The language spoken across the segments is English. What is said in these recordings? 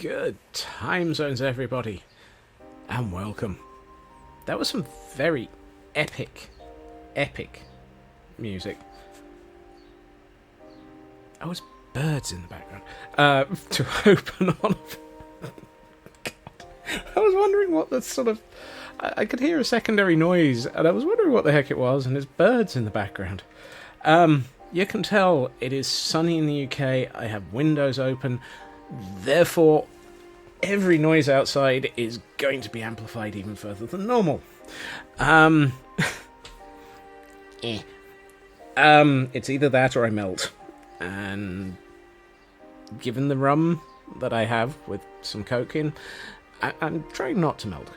Good time zones, everybody, and welcome. That was some very epic music. Oh, it's birds in the background. To open on. God. I was wondering what the sort of. I could hear a secondary noise, and I was wondering what the heck it was, and there's birds in the background. You can tell it is sunny in the UK. I have windows open. Therefore, every noise outside is going to be amplified even further than normal. It's either that or I melt. And given the rum that I have with some coke in, I'm trying not to melt.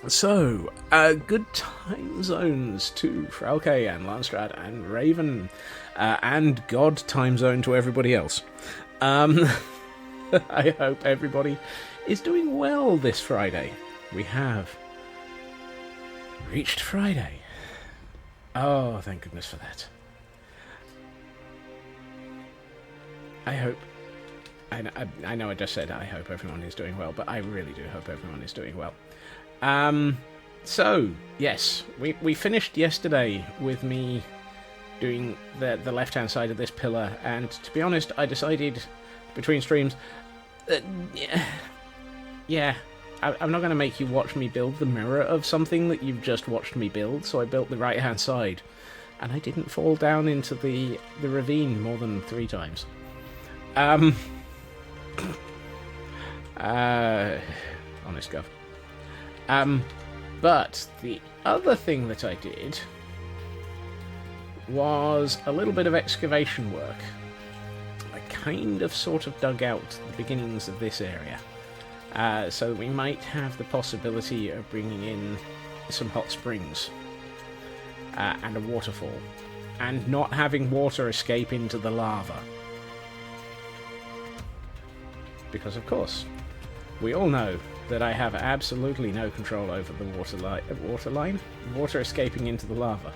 So, good time zones to Frauke and Landstrat and Raven, and God time zone to everybody else. I hope everybody is doing well this Friday. We have reached Friday. Oh, thank goodness for that. I hope... I know I just said I hope everyone is doing well, but I really do hope everyone is doing well. So, yes, we finished yesterday with me doing the left-hand side of this pillar, and to be honest, I decided between streams that, I'm not going to make you watch me build the mirror of something that you've just watched me build, so I built the right-hand side, and I didn't fall down into the ravine more than 3 times. Honest gov. But the other thing that I did was a little bit of excavation work. I kind of sort of dug out the beginnings of this area, so that we might have the possibility of bringing in some hot springs and a waterfall, and not having water escape into the lava. Because, of course, we all know that I have absolutely no control over the water escaping into the lava.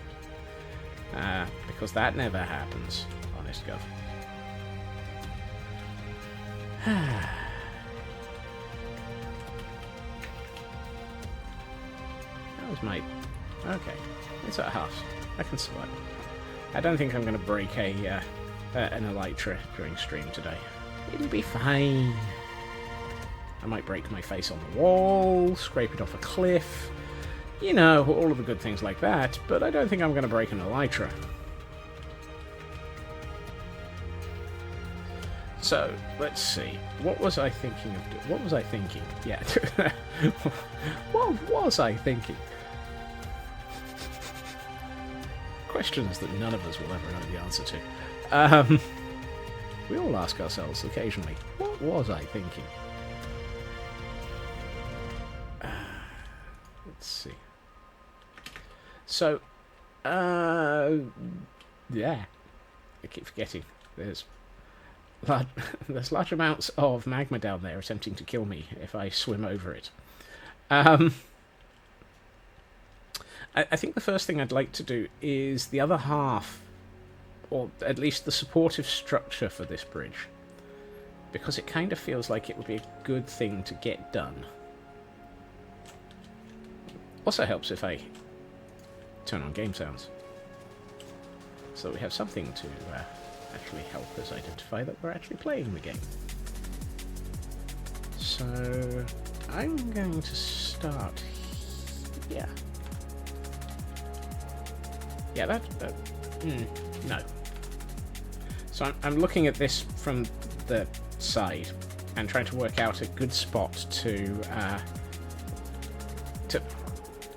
Because that never happens, honest gov. That was my... Okay, it's at half. I can survive. I don't think I'm going to break an elytra during stream today. It'll be fine. I might break my face on the wall, scrape it off a cliff, you know, all of the good things like that, but I don't think I'm going to break an elytra. So, let's see. What was I thinking of doing? What was I thinking? Yeah. What was I thinking? Questions that none of us will ever know the answer to. We all ask ourselves occasionally, what was I thinking? Let's see. So, yeah. I keep forgetting. There's large amounts of magma down there attempting to kill me if I swim over it. I think the first thing I'd like to do is the other half, or at least the supportive structure for this bridge, because it kind of feels like it would be a good thing to get done. Also helps if I turn on game sounds, so we have something to actually help us identify that we're actually playing the game. So I'm going to start here. Yeah, no. So I'm looking at this from the side and trying to work out a good spot to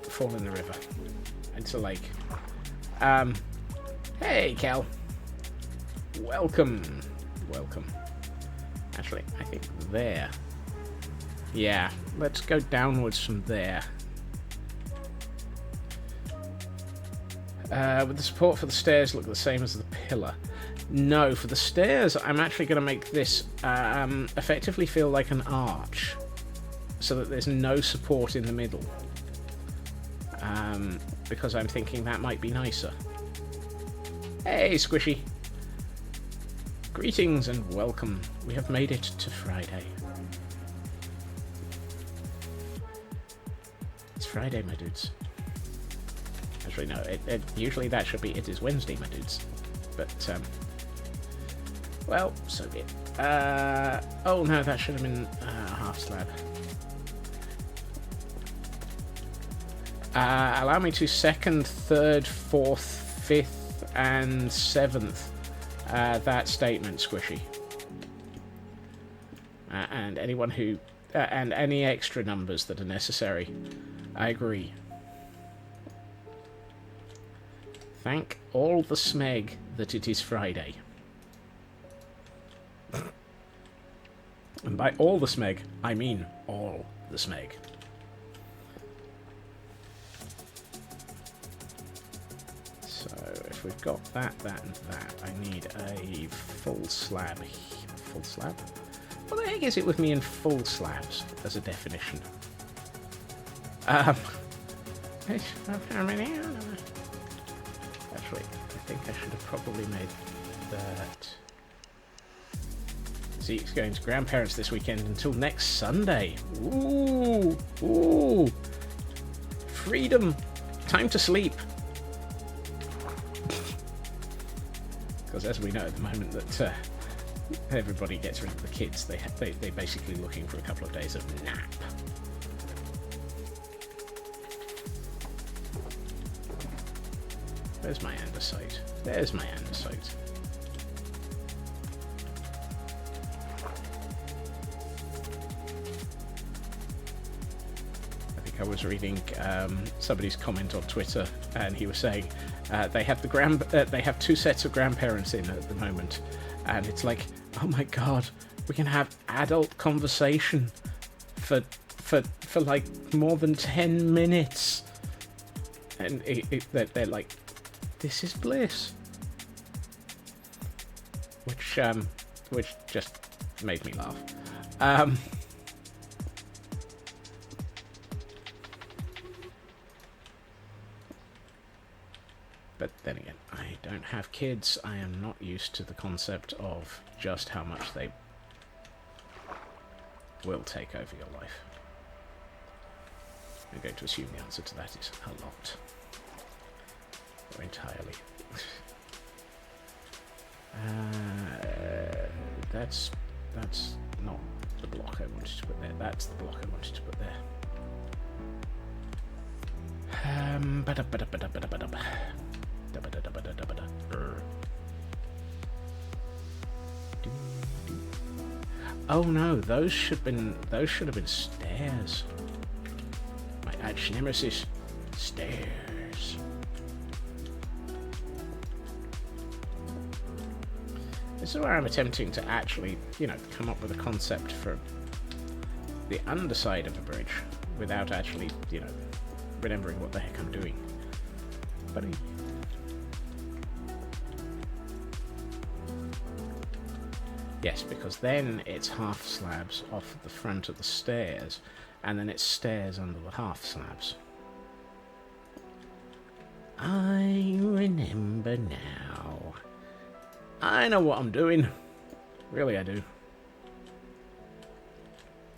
fall in the river. Into lake. Hey, Cal. Welcome. Actually, I think there. Yeah, let's go downwards from there. Would the support for the stairs look the same as the pillar? No, for the stairs, I'm actually going to make this effectively feel like an arch, so that there's no support in the middle. Because I'm thinking that might be nicer. Hey, Squishy! Greetings and welcome We have made it to Friday. It's Friday, my dudes. Actually, no. Usually that should be it is Wednesday, my dudes. But, well, so be it. Oh no, that should have been a half slab. Allow me to second, third, fourth, fifth, and seventh that statement, Squishy. And anyone who... and any extra numbers that are necessary. I agree. Thank all the smeg that it is Friday. And by all the smeg, I mean all the smeg. So, if we've got that, that, and that, I need a full slab. Full slab? What the heck is it with me in full slabs as a definition? How many? Actually, I think I should have probably made that. Zeke's going to grandparents this weekend until next Sunday. Ooh, ooh, freedom. Time to sleep. Because as we know at the moment that everybody gets rid of the kids, they're basically looking for a couple of days of nap. There's my andesite. There's my andesite. I think I was reading somebody's comment on Twitter, and he was saying they have they have two sets of grandparents in at the moment, and it's like, oh my god, we can have adult conversation for like more than 10 minutes, and they're like, this is bliss, which just made me laugh. But then again, I don't have kids. I am not used to the concept of just how much they will take over your life. I'm going to assume the answer to that is a lot. Or entirely. That's not the block I wanted to put there. That's the block I wanted to put there. Oh no, those should have been stairs. My arch nemesis, stairs. This is where I'm attempting to actually, come up with a concept for the underside of a bridge without actually, remembering what the heck I'm doing. But yes, because then it's half slabs off the front of the stairs, and then it's stairs under the half slabs. I remember now. I know what I'm doing. Really, I do.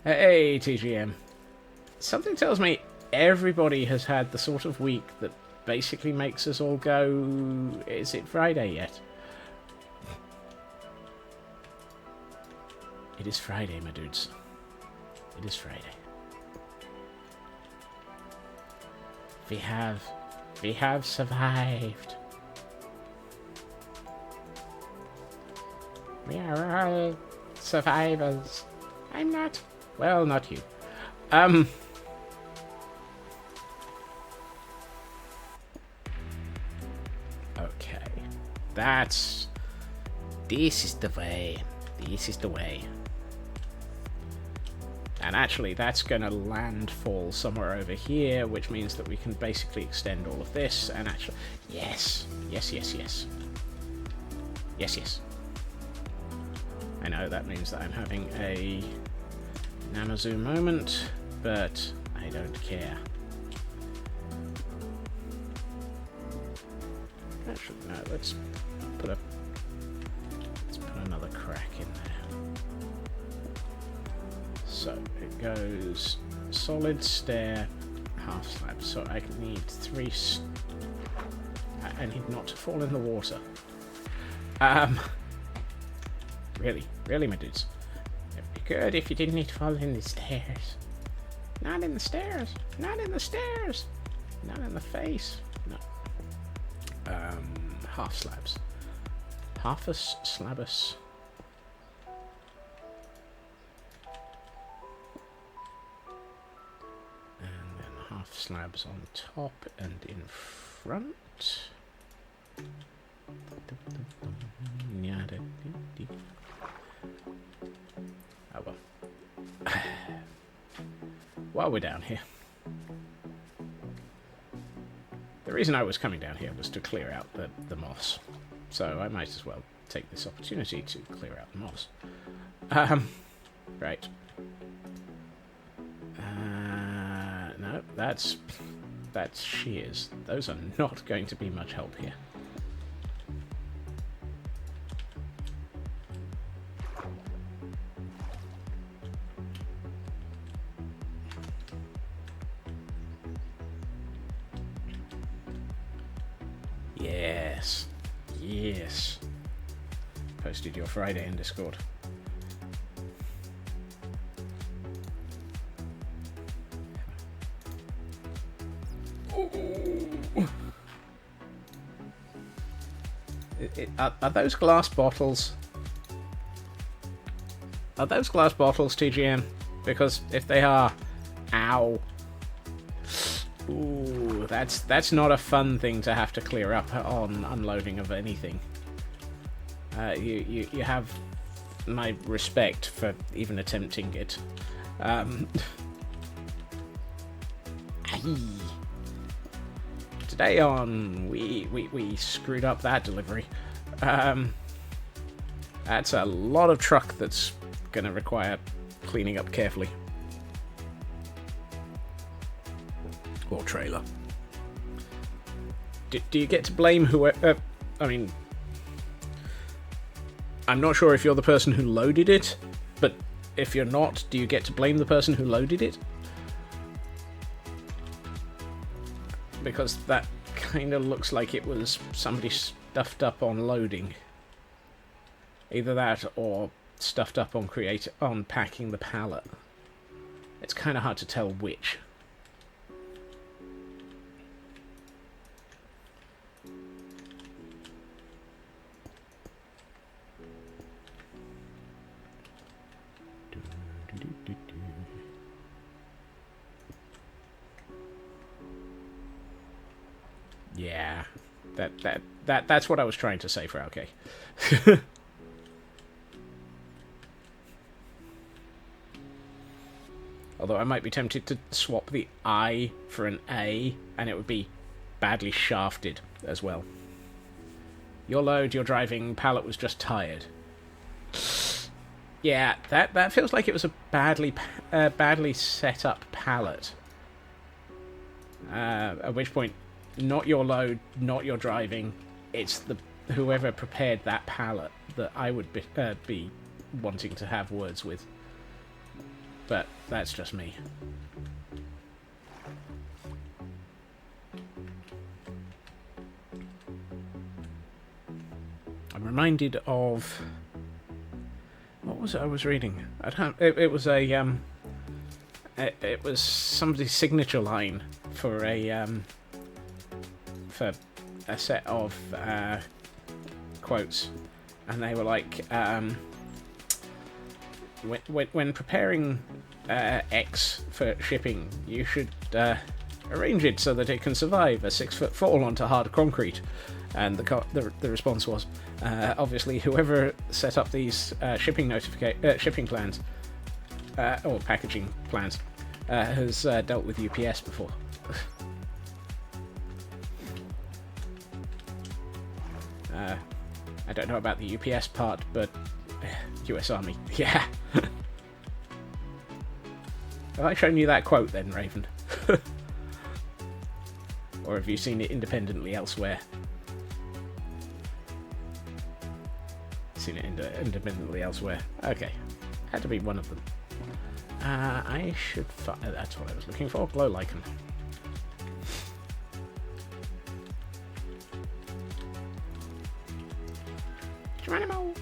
Hey, TGM. Something tells me everybody has had the sort of week that basically makes us all go, is it Friday yet? It is Friday, my dudes. It is Friday. We have survived. We are all survivors. I'm not. Well, not you. Okay. This is the way. This is the way. And actually, that's going to landfall somewhere over here, which means that we can basically extend all of this, and actually... Yes! Yes, yes, yes. Yes, yes. I know that means that I'm having a Namazu moment, but I don't care. Actually, no, let's put another crack in there. So it goes solid, stair, half slab. So I need 3. I need not to fall in the water. Really, my dudes. It'd be good if you didn't need to fall in the stairs. Not in the stairs. Not in the stairs. Not in the face. No. Half slabs. Halfus, slabus. And then half slabs on top and in front. Oh well. While we're down here. The reason I was coming down here was to clear out the moss. So I might as well take this opportunity to clear out the moss. Right. No, that's shears. Those are not going to be much help here. Yes. Posted your Friday in Discord. Are those glass bottles? Are those glass bottles, TGM? Because if they are, ow. Ooh, that's not a fun thing to have to clear up on unloading of anything. You have my respect for even attempting it. Today on we screwed up that delivery. That's a lot of truck that's gonna require cleaning up carefully. Or trailer. Do you get to blame whoever? I mean, I'm not sure if you're the person who loaded it, but if you're not, do you get to blame the person who loaded it? Because that kind of looks like it was somebody stuffed up on loading. Either that or stuffed up on packing the pallet. It's kind of hard to tell which. Yeah, that's what I was trying to say for okay. Although I might be tempted to swap the I for an A, and it would be badly shafted as well. Your load, your driving, pallet was just tired. Yeah, that feels like it was a badly set up pallet. At which point, not your load, not your driving. It's whoever prepared that pallet that I would be wanting to have words with. But that's just me. I'm reminded of what was it I was reading? It was it was somebody's signature line for a set of quotes, and they were like, when preparing X for shipping, you should arrange it so that it can survive a 6-foot fall onto hard concrete. And the response was, obviously, whoever set up these shipping plans or packaging plans has dealt with UPS before. I don't know about the UPS part, but US Army, yeah. Have I shown you that quote then, Raven? Or have you seen it independently elsewhere? Seen it independently elsewhere. Okay. Had to be one of them. I should find... That's what I was looking for. Glow lichen. Geronimo!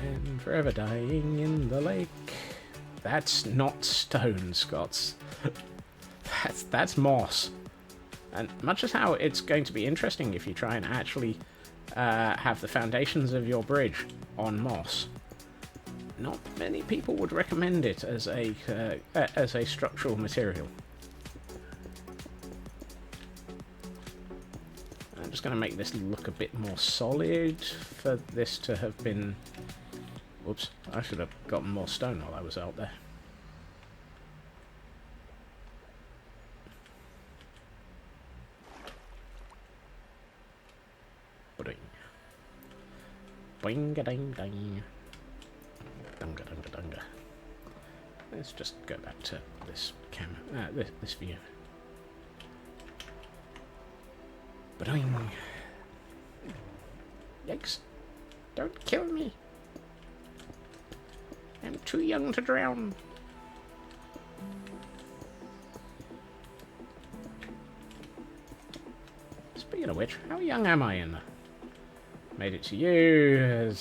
And forever dying in the lake. That's not stone, Scots. That's moss. And much as how it's going to be interesting if you try and actually have the foundations of your bridge on moss, not many people would recommend it as a structural material. I'm just going to make this look a bit more solid for this to have been... Whoops, I should have gotten more stone while I was out there. Boing-a-ding-ding. Dunga-dunga-dunga. Let's just go back to this this view. Boing. Yikes. Don't kill me. I'm too young to drown. Speaking of which, how young am I in? Made it to you.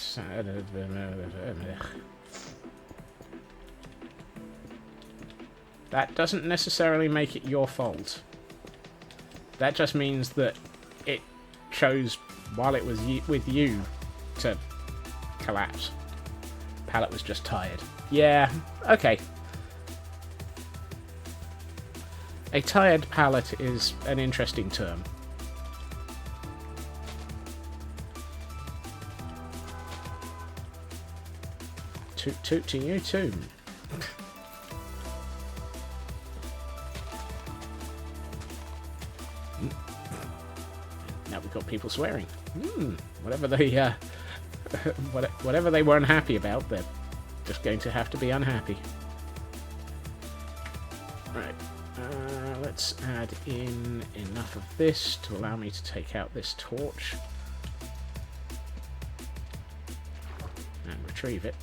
That doesn't necessarily make it your fault. That just means that it chose, while it was with you, to collapse. Pallet was just tired. Yeah, okay. A tired pallet is an interesting term. Toot to you too. Now we've got people swearing. Whatever they whatever they weren't happy about, they're just going to have to be unhappy. Right. Let's add in enough of this to allow me to take out this torch and retrieve it.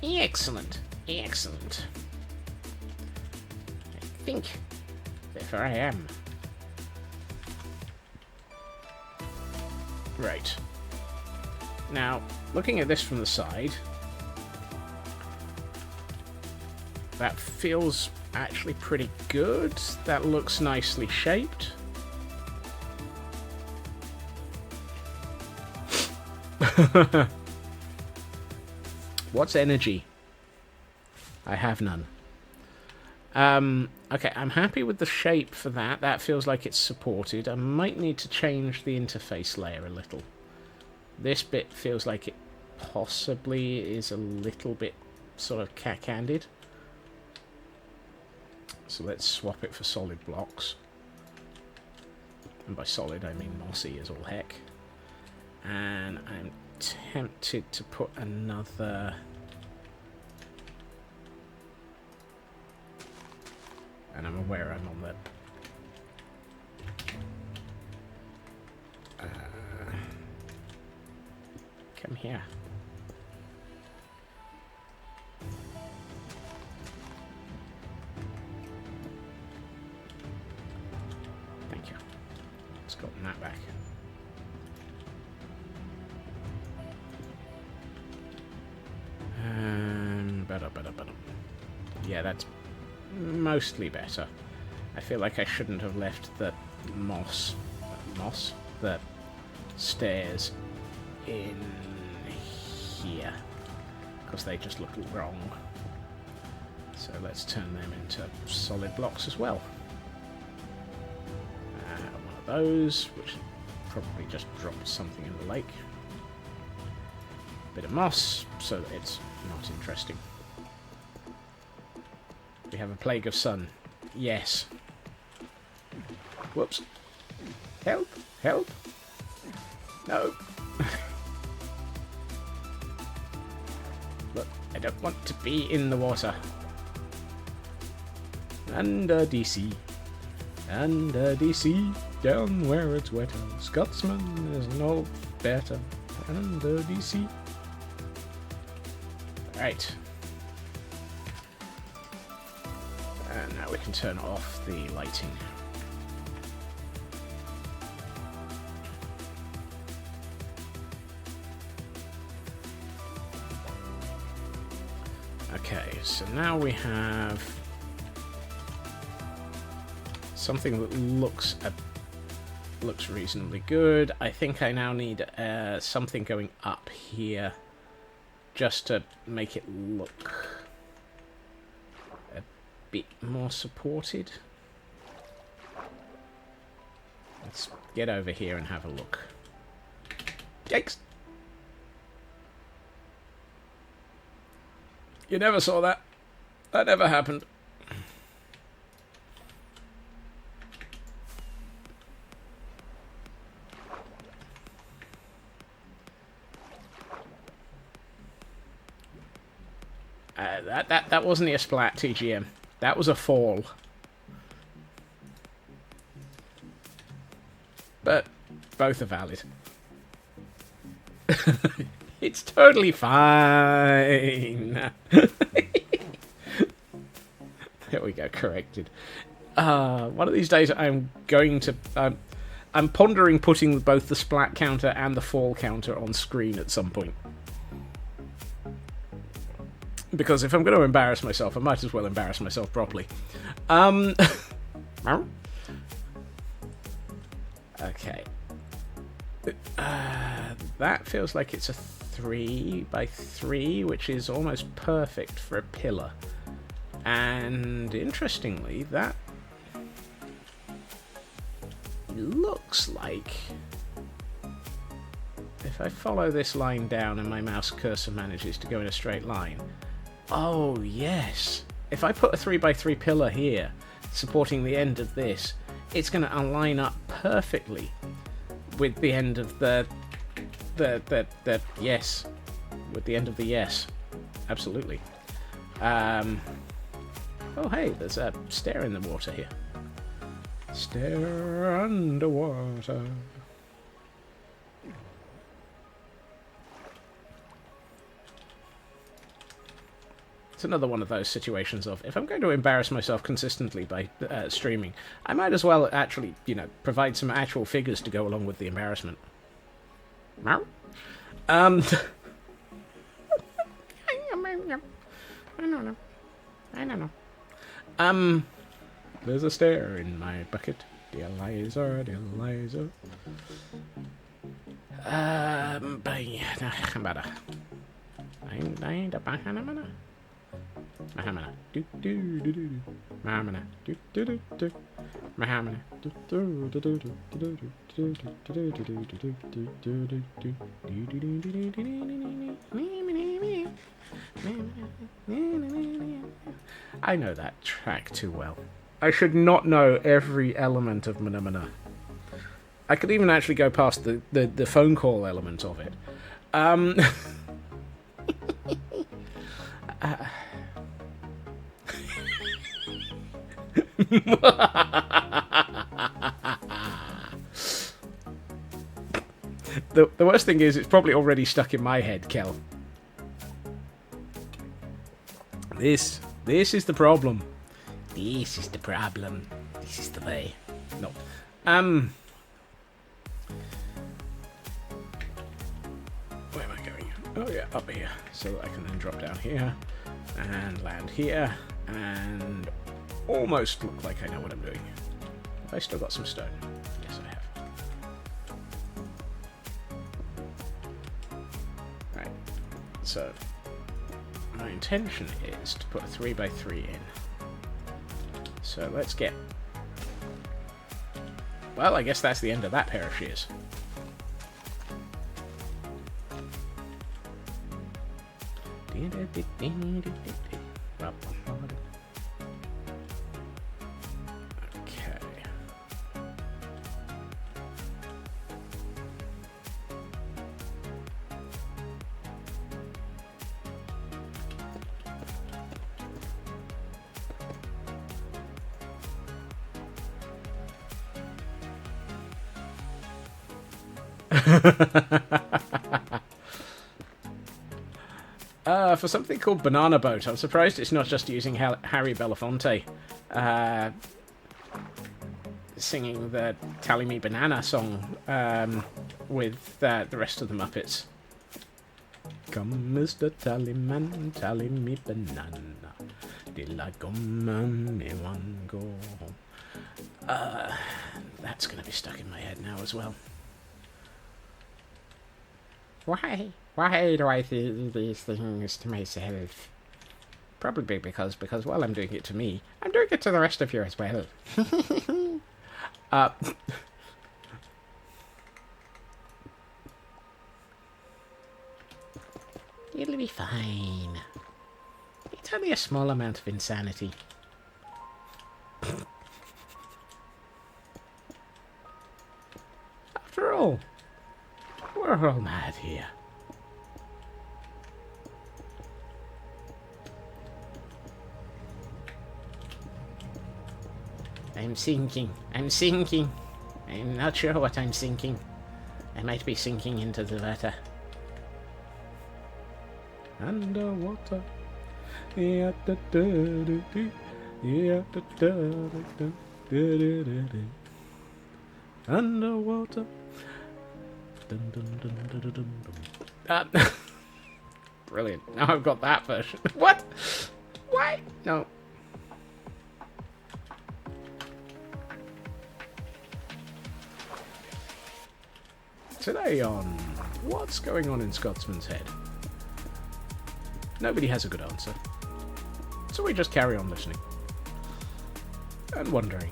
Excellent. Excellent. I think, therefore I am. Right. Now, looking at this from the side, that feels actually pretty good. That looks nicely shaped. What's energy? I have none. Okay, I'm happy with the shape for that. That feels like it's supported. I might need to change the interface layer a little. This bit feels like it possibly is a little bit sort of cack-handed. So let's swap it for solid blocks. And by solid, I mean mossy as all heck. And I'm tempted to put another... And I'm aware I'm on that. Come here. Thank you. Let's gotten that back. Better. Yeah, that's mostly better. I feel like I shouldn't have left the the stairs in here, because they just look wrong. So let's turn them into solid blocks as well. One of those, which probably just dropped something in the lake. Bit of moss, so that it's not interesting. We have a plague of sun. Yes. Whoops. Help! Help! No! Look, I don't want to be in the water. Under DC. Under DC. down where it's wetter. Scotsman is no better than the DC. Right. And now we can turn off the lighting. Okay, so now we have something that looks reasonably good. I think I now need something going up here just to make it look a bit more supported. Let's get over here and have a look. Yikes! You never saw that. That never happened. That wasn't a splat, TGM. That was a fall. But both are valid. It's totally fine. There we go, corrected. One of these days I'm going to... I'm pondering putting both the splat counter and the fall counter on screen at some point. Because if I'm going to embarrass myself, I might as well embarrass myself properly. Okay. That feels like it's a 3x3, which is almost perfect for a pillar. And interestingly, that looks like... if I follow this line down and my mouse cursor manages to go in a straight line... Oh, yes. If I put a 3x3 pillar here, supporting the end of this, it's going to align up perfectly with the end of the yes. With the end of the yes. Absolutely. Oh, hey, there's a stair in the water here. Stair underwater. It's another one of those situations of, if I'm going to embarrass myself consistently by streaming, I might as well actually, provide some actual figures to go along with the embarrassment. I don't know. There's a stair in my bucket. Dear Liza, dear Liza. I know that track too well. I should not know every element of Mana. I could even actually go past the phone call element of it. The worst thing is, it's probably already stuck in my head, Kel. This is the problem. This is the problem. This is the way. No. Where am I going? Oh yeah, up here. So that I can then drop down here and land here and almost look like I know what I'm doing. Have I still got some stone? Yes, I have. Right. So my intention is to put a 3x3 in. So let's get... well, I guess that's the end of that pair of shears. Okay. For something called Banana Boat, I'm surprised it's not just using Harry Belafonte singing the Tally Me Banana song with the rest of the Muppets. Come, Mr. Tallyman, tally me banana. Till I come and me one go home. That's going to be stuck in my head now as well. Why do I do these things to myself? Probably because while I'm doing it to me, I'm doing it to the rest of you as well. It'll be fine. It's only a small amount of insanity. After all, we're all mad here. I'm sinking. I'm not sure what I'm sinking. I might be sinking into the water. Underwater. Underwater. Brilliant. Now I've got that version. What? Why? No. Today on What's Going On in Scotsman's Head? Nobody has a good answer. So we just carry on listening. And wondering.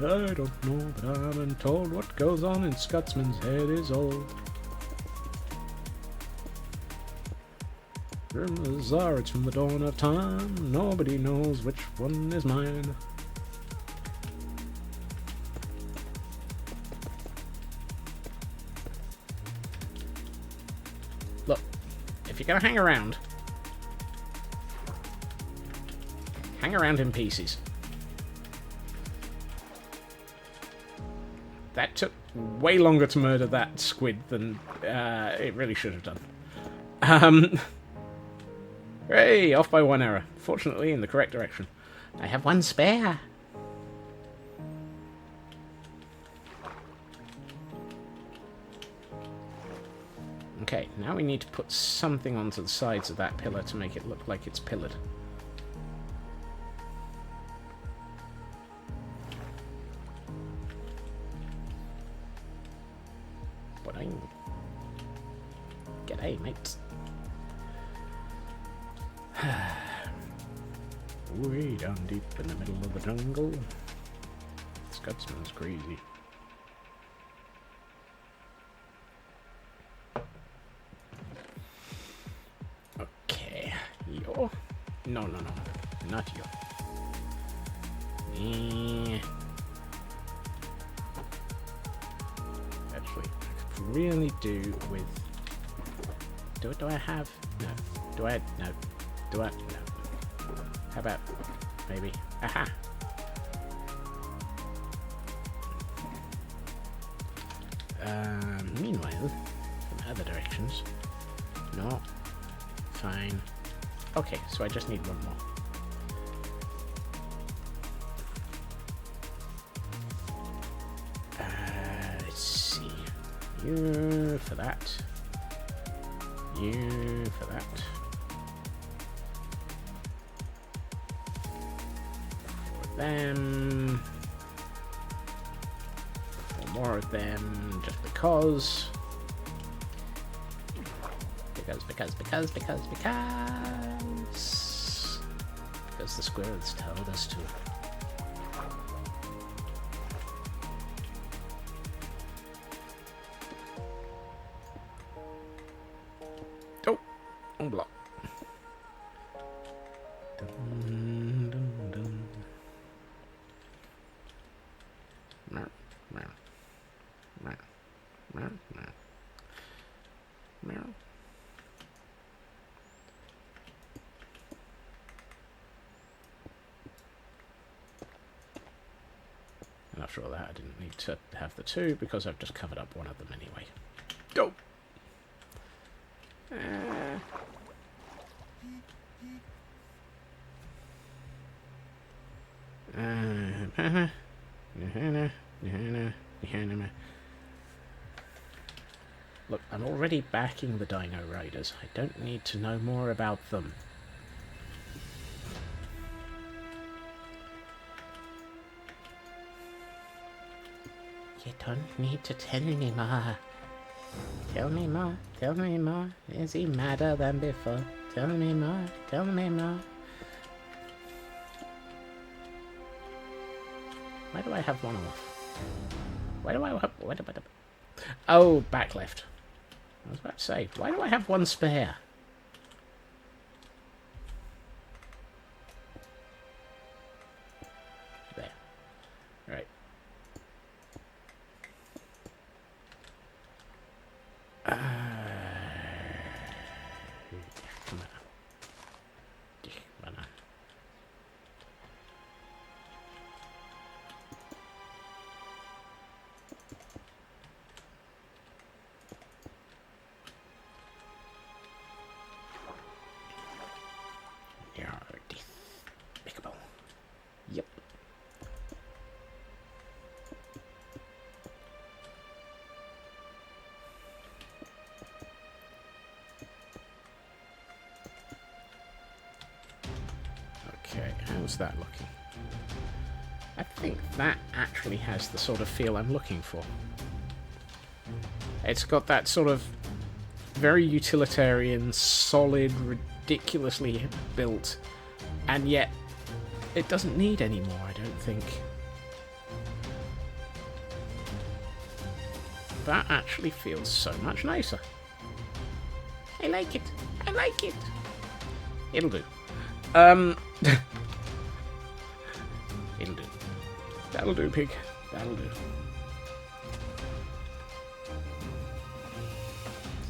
I don't know, but I've been told what goes on in Scotsman's head is old. Rumors are it's from the dawn of time, nobody knows which one is mine. Look, if you're gonna hang around in pieces. That took way longer to murder that squid than it really should have done. Hey, off by one error. Fortunately, in the correct direction. I have one spare. Okay, now we need to put something onto the sides of that pillar to make it look like it's pillared. G'day, mate. Way down deep in the middle of the jungle. Scotsman's crazy. Okay. Yo. No. Not you. Actually, I could really do with... Do I have... No. Do I... No. Do I... No. How about... Maybe... Aha! Meanwhile, from other directions... No. Fine. Okay, so I just need one more. Let's see. You for that. You for that. For them. For more of them, just because. Because the squirrels told us to. Oh, block. Meow. Meow. Meow. Meow. Meow. Meow. And after all that, I didn't need to have the two because I've just covered up one of them anyway. Go! Look, I'm already backing the Dino Riders. I don't need to know more about them. You don't need to tell me more. Tell me more, tell me more. Is he madder than before? Tell me more, tell me more. Why do I have one off? Why do I have... Oh, back left. I was about to say, why do I have one spare? There. Right. Come on. Come on. Despicable. Yep. Okay, how's that looking? I think that actually has the sort of feel I'm looking for. It's got that sort of very utilitarian, solid, ridiculously built, and yet it doesn't need any more, I don't think. That actually feels so much nicer. I like it. I like it. It'll do. It'll do. That'll do, pig. That'll do.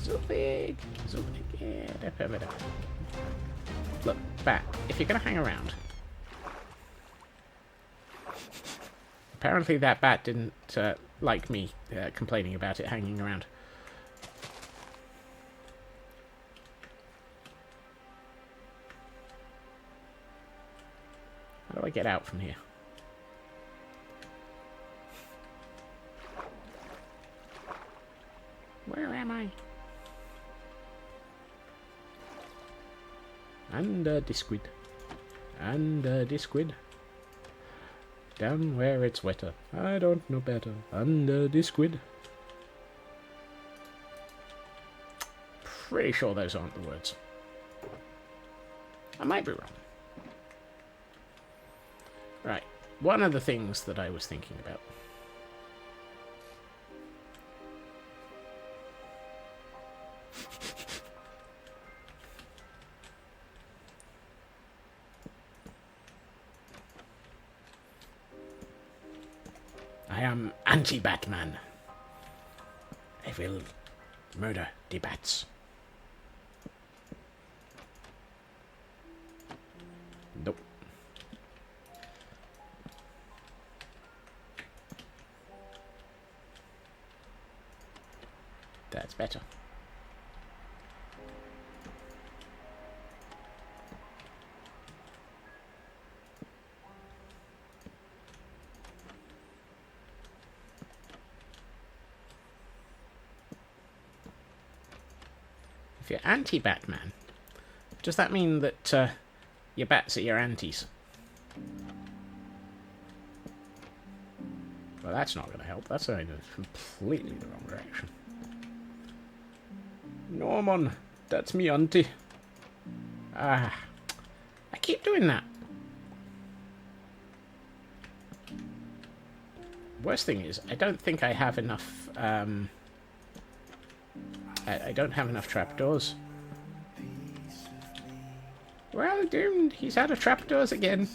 So big. So big. Yeah. Look, bat, if you're going to hang around... Apparently that bat didn't like me complaining about it hanging around. How do I get out from here? Where am I? And the squid. And the squid. Down where it's wetter. I don't know better. Under the squid. Pretty sure those aren't the words. I might be wrong. Right. One of the things that I was thinking about. I am anti-Batman. I will murder the bats. Nope. That's better. If you're anti-Batman, does that mean that your bats are your antis? Well, that's not going to help. That's going in completely the wrong direction. Norman, that's me auntie. Ah, I keep doing that. Worst thing is, I don't think I have enough. I don't have enough trapdoors. Well, doomed. He's out of trapdoors again.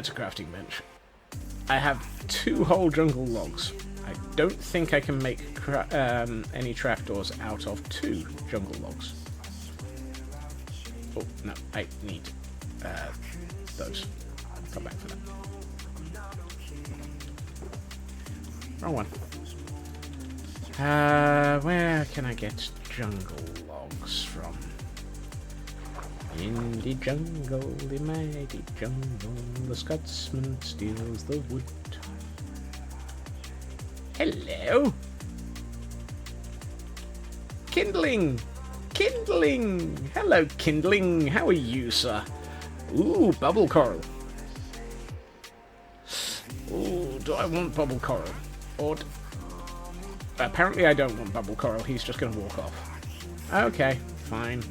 That's a crafting bench. I have 2 whole jungle logs. I don't think I can make any trapdoors out of 2 jungle logs. Oh, no, I need those. I'll come back for that. Wrong one. Where can I get jungle logs from? In the jungle, the mighty jungle, the Scotsman steals the wood. Hello! Kindling! Kindling! Hello, Kindling! How are you, sir? Ooh, bubble coral. Ooh, do I want bubble coral? Or... Apparently I don't want bubble coral, he's just gonna walk off. Okay, fine.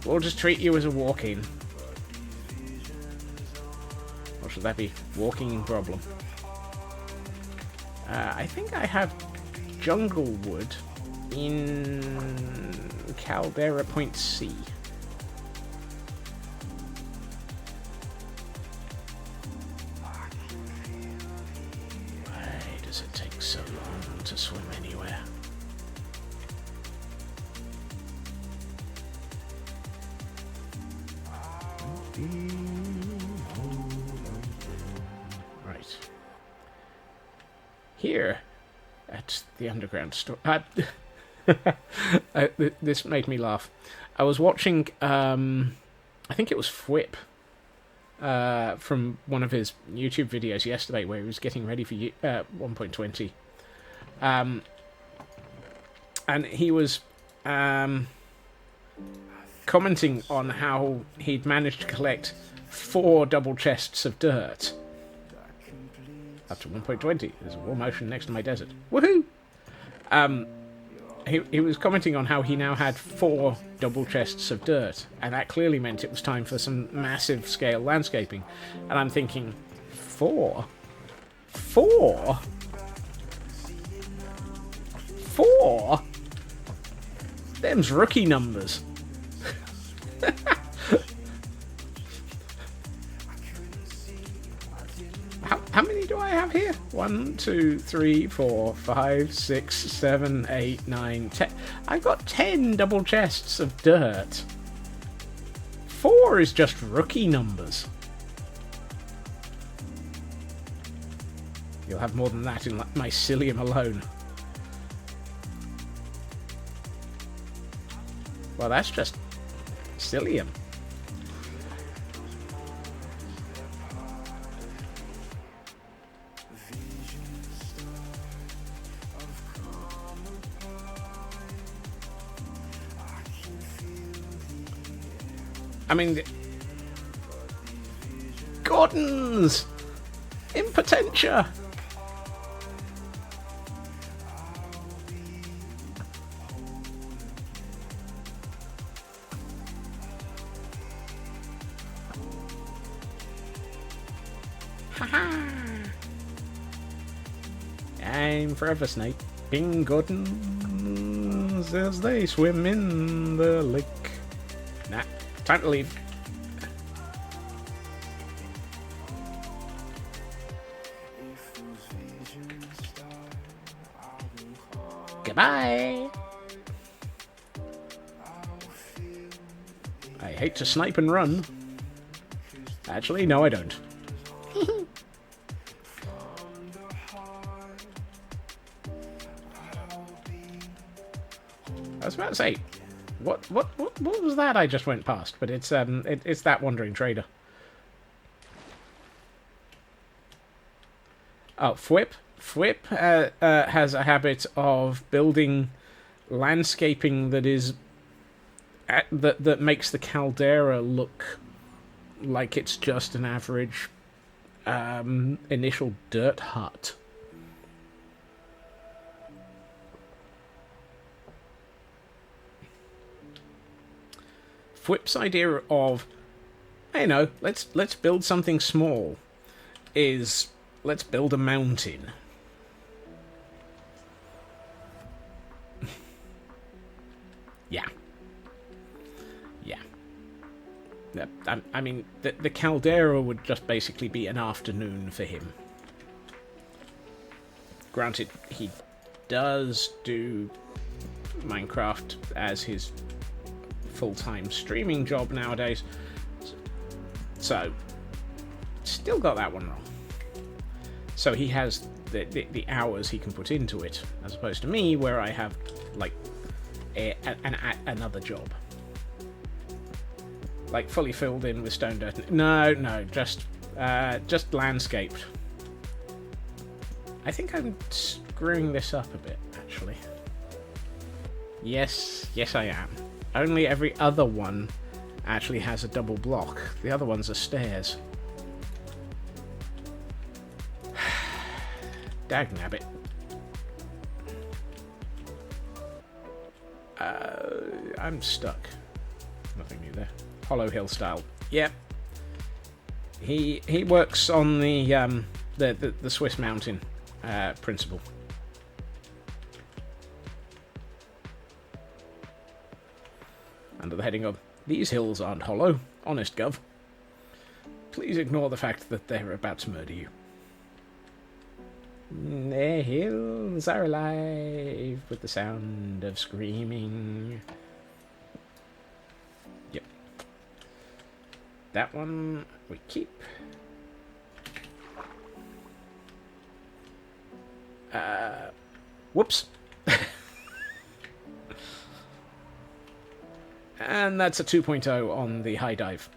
We'll just treat you as a walk-in. Or should that be walking problem? I think I have jungle wood in Caldera Point C. Why does it take so long to swim anywhere? Right. Here, at the underground store... this made me laugh. I was watching, I think it was Fwip, from one of his YouTube videos yesterday where he was getting ready for 1.20. And he was commenting on how he'd managed to collect 4 double chests of dirt. Up to 1.20. There's a warm ocean next to my desert. Woohoo! He was commenting on how he now had 4 double chests of dirt, and that clearly meant it was time for some massive scale landscaping. And I'm thinking, 4? 4? 4? Them's rookie numbers. How many do I have here? 1, 2, 3, 4, 5, 6, 7, 8, 9, 10. I've got 10 double chests of dirt. 4 is just rookie numbers. You'll have more than that in mycelium alone. Well, that's just psyllium. I mean, Gordons! Impotentia! Haha! I'm forever sniping Gordons as they swim in the lake. Nah. Time to leave. Goodbye. I hate to snipe and run. Actually, no, I don't. I was about to say, what was that I just went past? But it's it's that wandering trader. Oh, Fwip has a habit of building landscaping that is that makes the caldera look like it's just an average initial dirt hut. Fwip's idea of, you know, let's build something small is let's build a mountain. Yeah. I mean, the caldera would just basically be an afternoon for him. Granted, he does do Minecraft as his full-time streaming job nowadays, so still got that one wrong. So he has the hours he can put into it, as opposed to me, where I have like another job, like fully filled in with stone dirt. No, just landscaped. I think I'm screwing this up a bit, actually. Yes, I am. Only every other one actually has a double block. The other ones are stairs. Dagnabbit. I'm stuck. Nothing new there. Hollow Hill style. Yep. He works on the Swiss mountain principle. Under the heading of "These hills aren't hollow, honest gov. Please ignore the fact that they're about to murder you. The hills are alive with the sound of screaming." Yep. That one we keep. Whoops. And that's a 2.0 on the high dive.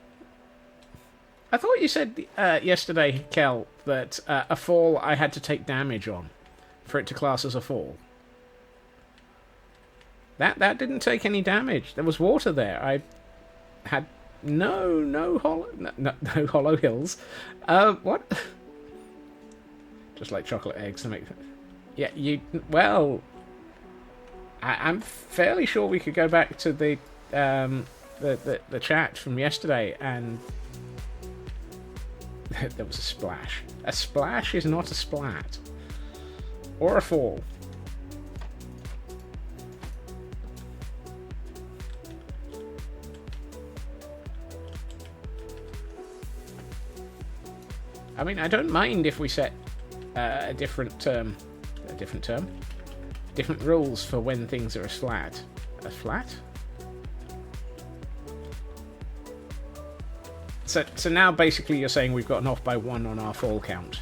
I thought you said yesterday, Kel, that a fall I had to take damage on for it to class as a fall. That didn't take any damage. There was water there. I had no hollow hills. What? Just like chocolate eggs to make. Yeah, well, I'm fairly sure we could go back to the chat from yesterday, and there was a splash. A splash is not a splat or a fall. I mean, I don't mind if we set different rules for when things are a flat. A flat? So now basically you're saying we've gotten off by 1 on our fall count.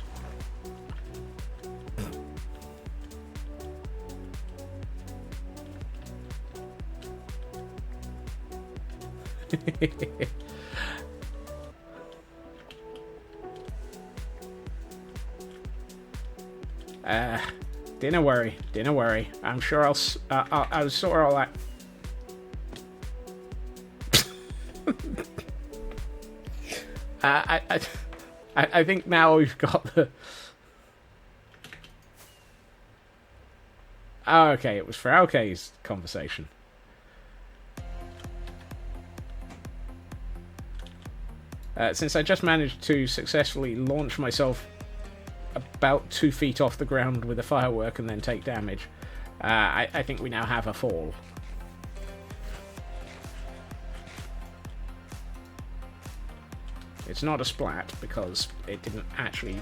Dinner worry. I'm sure I'll sort all that. I think now we've got the. Oh, okay, it was for Frauke's conversation. Since I just managed to successfully launch myself about 2 feet off the ground with a firework and then take damage, I think we now have a fall. It's not a splat because it didn't actually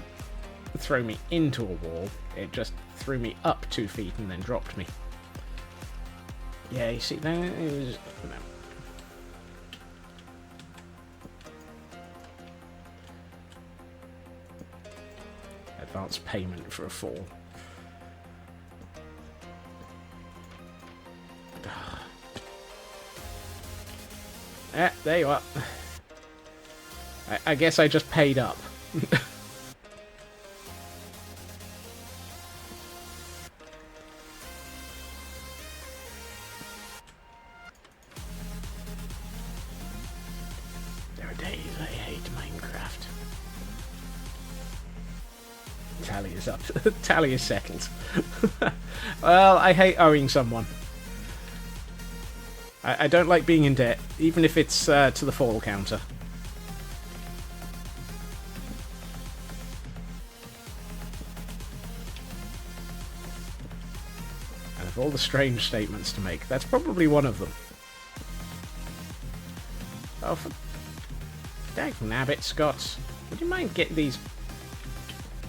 throw me into a wall. It just threw me up 2 feet and then dropped me. Yeah, you see, that is... No. Advance payment for a fall. There you are. I guess I just paid up. There are days I hate Minecraft. Tally is up. Tally is settled. Well, I hate owing someone. I don't like being in debt, even if it's to the fall counter. And of all the strange statements to make, that's probably one of them. Oh, Dag nabbit, Scott. Would you mind getting these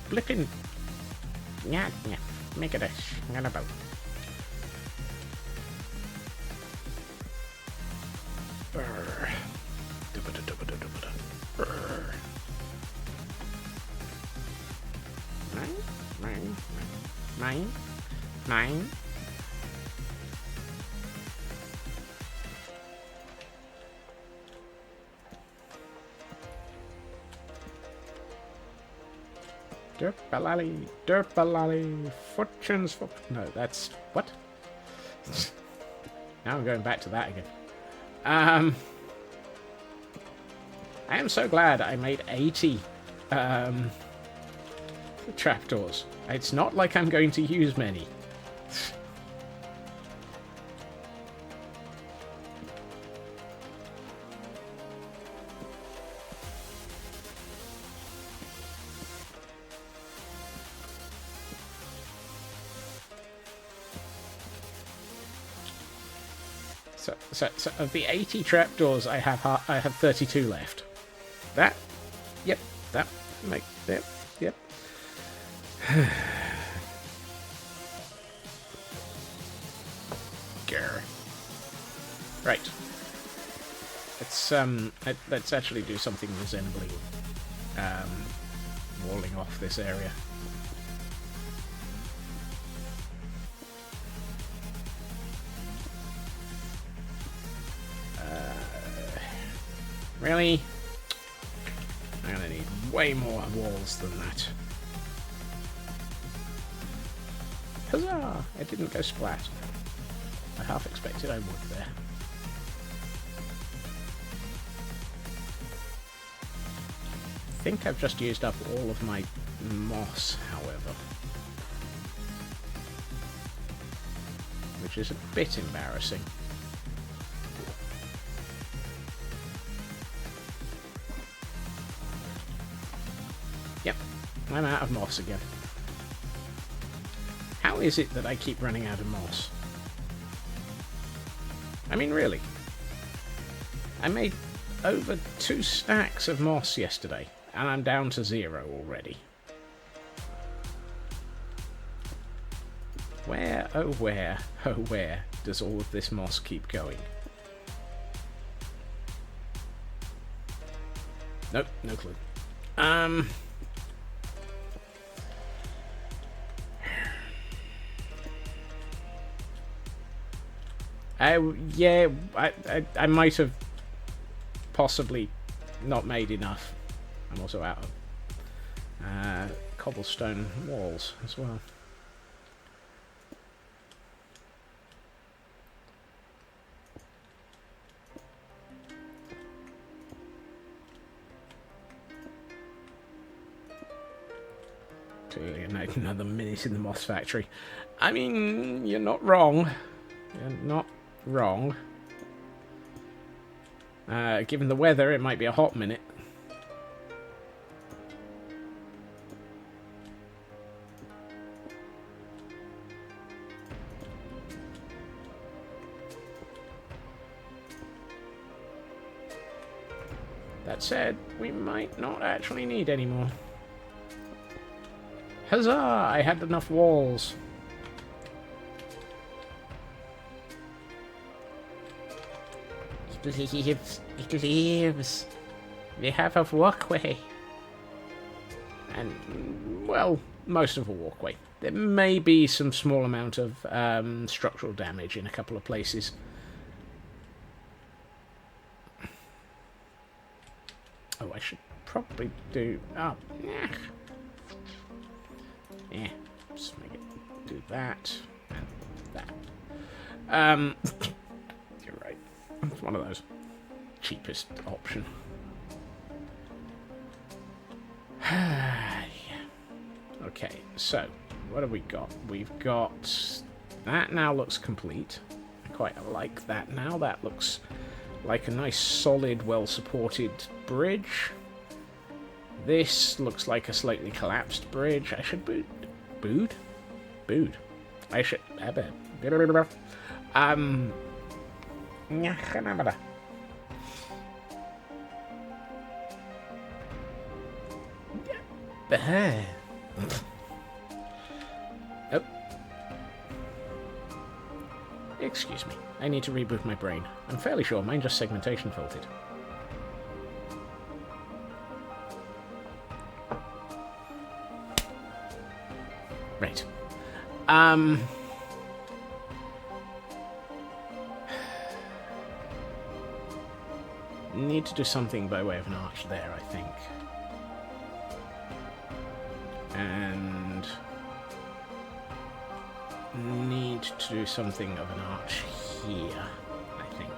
flipping... Yeah, make it a about. Mine. Derpalali, fortunes for... No, that's... What? Now I'm going back to that again. I am so glad I made 80 trapdoors. It's not like I'm going to use many. So of the 80 trapdoors I have 32 left. That, yep, that make yep. Grr. Right. Let's actually do something resembling walling off this area. Really? I'm gonna need way more walls than that. Huzzah! It didn't go splat. I half expected I would there. I think I've just used up all of my moss, however. Which is a bit embarrassing. Yep, I'm out of moss again. How is it that I keep running out of moss? I mean, really. I made over 2 stacks of moss yesterday, and I'm down to 0 already. Where, oh where does all of this moss keep going? Nope, no clue. Yeah, I might have possibly not made enough. I'm also out of cobblestone walls as well. Clearly another minute in the moss factory. I mean, you're not wrong. You're not wrong. Given the weather, it might be a hot minute. That said, we might not actually need any more. Huzzah! I had enough walls. It lives. We have a walkway. And, well, most of a walkway. There may be some small amount of structural damage in a couple of places. Oh, I should probably do... Oh, yeah. Yeah, just make it do that and that. You're right. It's one of those cheapest option. Yeah. Okay, so what have we got? We've got that now looks complete. I quite like that now. That looks like a nice, solid, well-supported bridge. This looks like a slightly collapsed bridge. I should boot. I should. Oh. Excuse me. I need to reboot my brain. I'm fairly sure mine just segmentation faulted. Right. Need to do something by way of an arch there, I think. And need to do something of an arch here, I think.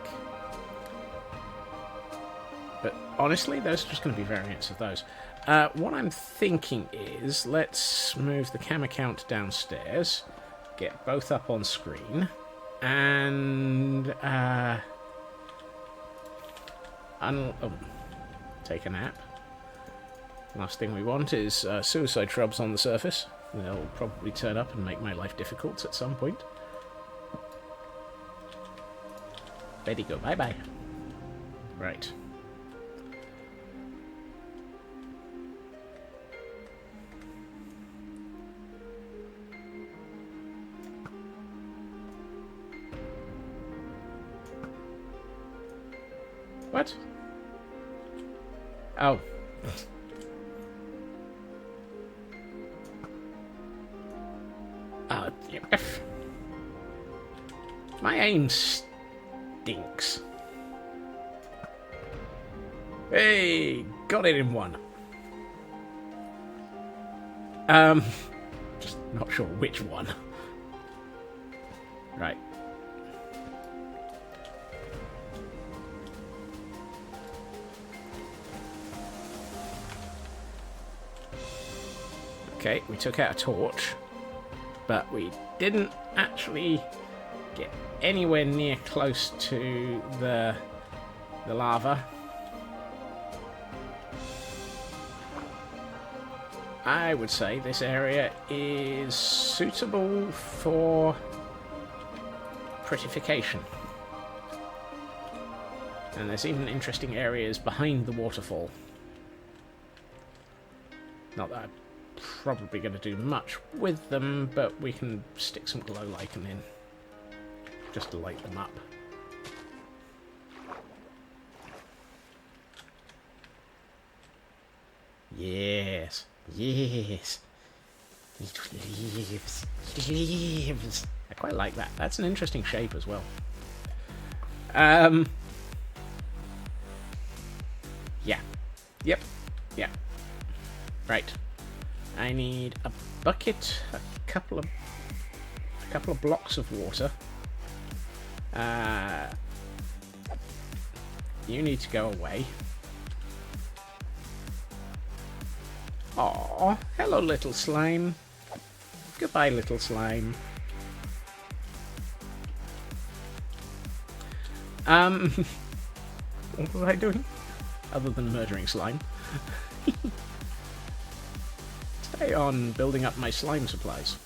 But honestly, those are just going to be variants of those. What I'm thinking is, let's move the camera count downstairs, get both up on screen, and take a nap. Last thing we want is suicide shrubs on the surface. They'll probably turn up and make my life difficult at some point. Betty, go bye-bye. Right. What? Oh. My aim stinks. Hey, got it in one. Just not sure which one. Right. Okay, we took out a torch, but we didn't actually get anywhere near close to the lava. I would say this area is suitable for prettification. And there's even interesting areas behind the waterfall. Not that I'm probably going to do much with them, but we can stick some glow lichen in just to light them up. Yes, yes. It lives, it lives. I quite like that. That's an interesting shape as well. Yeah. Yep. Yeah. Right. I need a bucket, a couple of blocks of water. You need to go away. Aw, hello little slime. Goodbye little slime. What was I doing? Other than murdering slime. Stay on building up my slime supplies.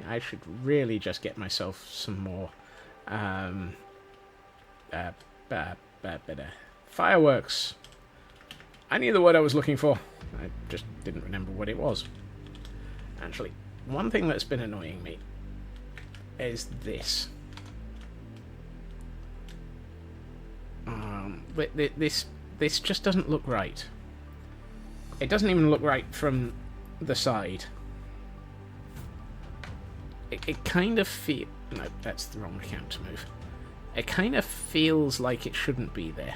I should really just get myself some more fireworks. I knew the word I was looking for. I just didn't remember what it was. Actually, one thing that's been annoying me is this. This just doesn't look right. It doesn't even look right from the side. It kind of feel... No, that's the wrong account to move. It kind of feels like it shouldn't be there.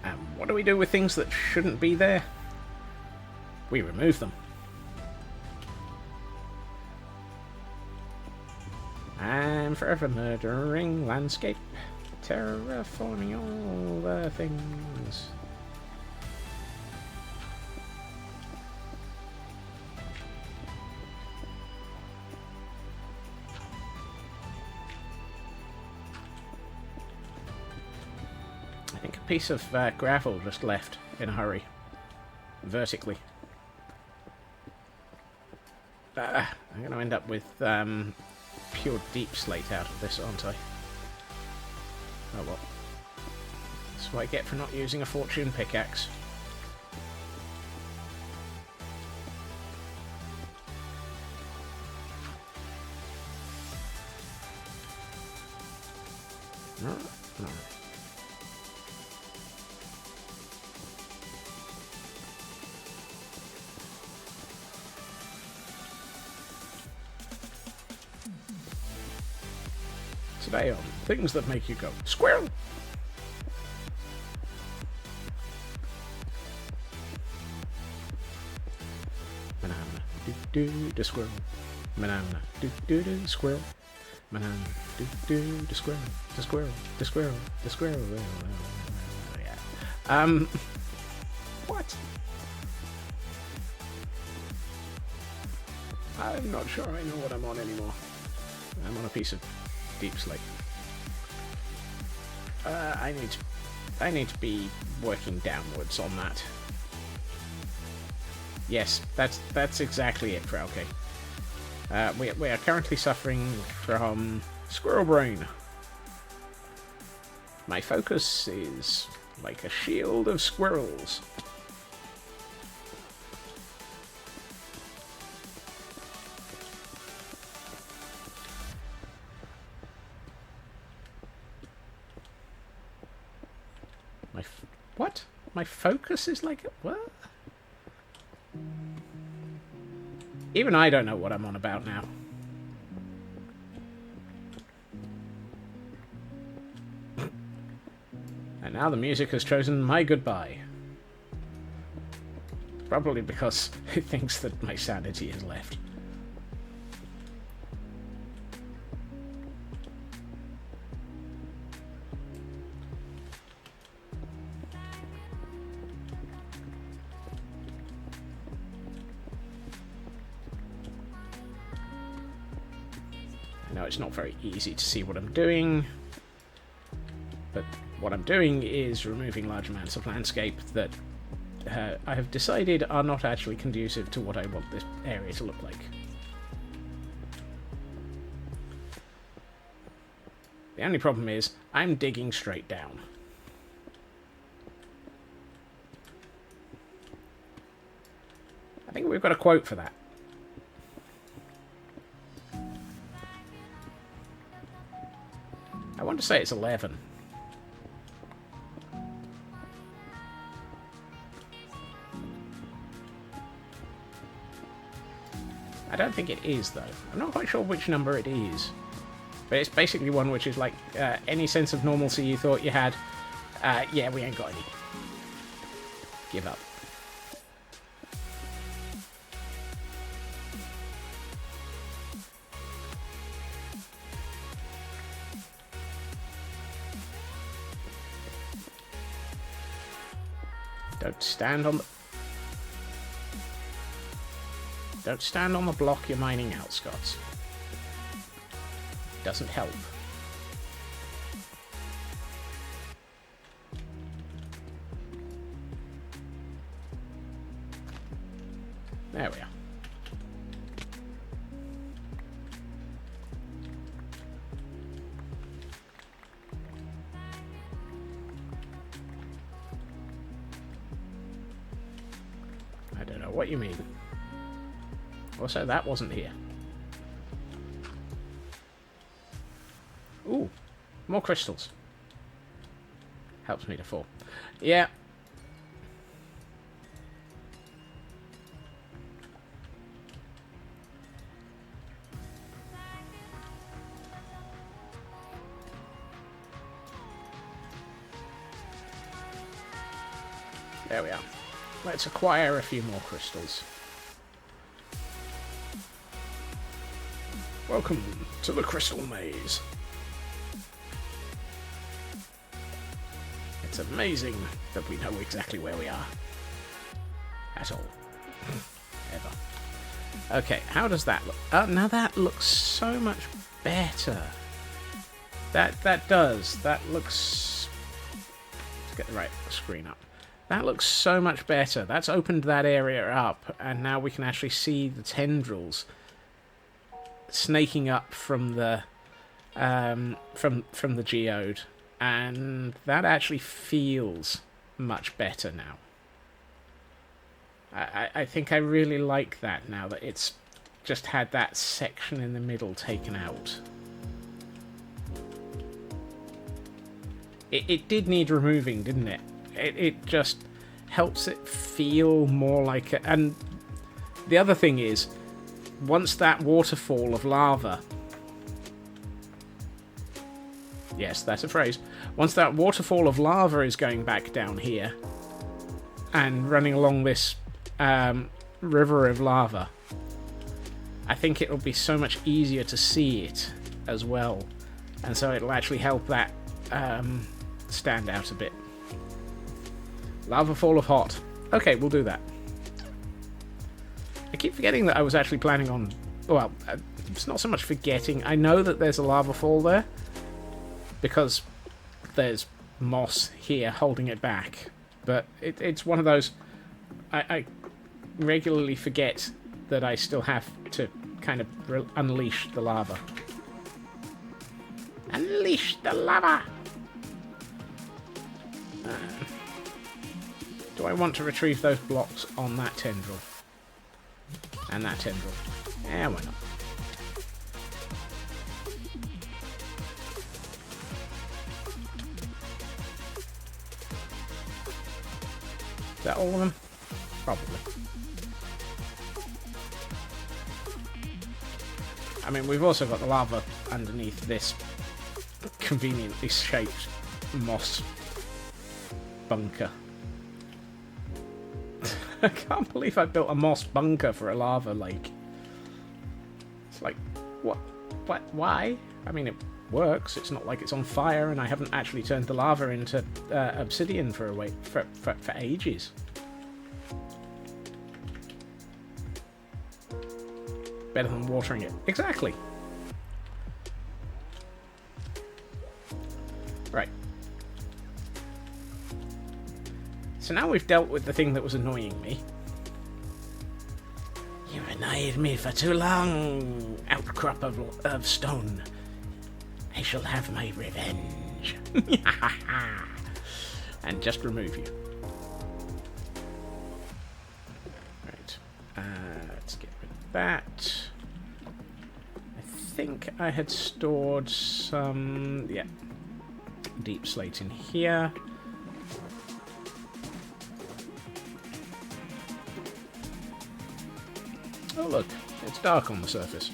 And what do we do with things that shouldn't be there? We remove them. I'm forever murdering landscape, terraforming all the things. I think a piece of gravel just left in a hurry, vertically. I'm going to end up with pure deep slate out of this, aren't I? Oh well. what I get for not using a fortune pickaxe. No. Today on things that make you go squirrel. Banana, do squirrel. Banana, do squirrel. Banana, do squirrel. The squirrel. Yeah. What? I'm not sure I know what I'm on anymore. I'm on a piece of deep slate. I need to be working downwards on that. Yes, that's exactly it, Kraken. We are currently suffering from squirrel brain. My focus is like a shield of squirrels. What? My focus is like... What? Even I don't know what I'm on about now. And now the music has chosen my goodbye. Probably because it thinks that my sanity has left. I know it's not very easy to see what I'm doing, but what I'm doing is removing large amounts of landscape that I have decided are not actually conducive to what I want this area to look like. The only problem is, I'm digging straight down. I think we've got a quote for that. I want to say it's 11. I don't think it is, though. I'm not quite sure which number it is. But it's basically one which is like, any sense of normalcy you thought you had, yeah, we ain't got any. Give up. Don't stand on the block you're mining out, Scots. Doesn't help. There we are. I don't know what you mean. Also, that wasn't here. Ooh, more crystals. Helps me to fall. Yeah. There we are. Let's acquire a few more crystals. Welcome to the Crystal Maze. It's amazing that we know exactly where we are. At all. Ever. Okay, how does that look? Now that looks so much better. That does. That looks... Let's get the right screen up. That looks so much better. That's opened that area up, and now we can actually see the tendrils snaking up from the from the geode And that actually feels much better now. I think I really like that now, that it's just had that section in the middle taken out. It did need removing, didn't it? It just helps it feel more like a... And the other thing is, once that waterfall of lava... Yes, that's a phrase. Once that waterfall of lava is going back down here and running along this river of lava, I think it'll be so much easier to see it as well. And so it'll actually help that stand out a bit. Lava fall of hot. Okay, we'll do that. I keep forgetting that I was actually planning on... Well, it's not so much forgetting. I know that there's a lava fall there, because there's moss here holding it back. But it's one of those... I regularly forget that I still have to kind of unleash the lava. Unleash the lava! Do I want to retrieve those blocks on that tendril? And that tendril? Yeah, why not? Is that all of them? Probably. I mean, we've also got the lava underneath this conveniently shaped moss bunker. I can't believe I built a moss bunker for a lava lake. It's like, what? Why? I mean, it works. It's not like it's on fire, and I haven't actually turned the lava into obsidian for ages. Better than watering it. Exactly. Right. So now we've dealt with the thing that was annoying me. You've annoyed me for too long, outcrop of stone. I shall have my revenge. And just remove you. Right. Let's get rid of that. I think I had stored some... Yeah. Deep slate in here. Oh look, it's dark on the surface.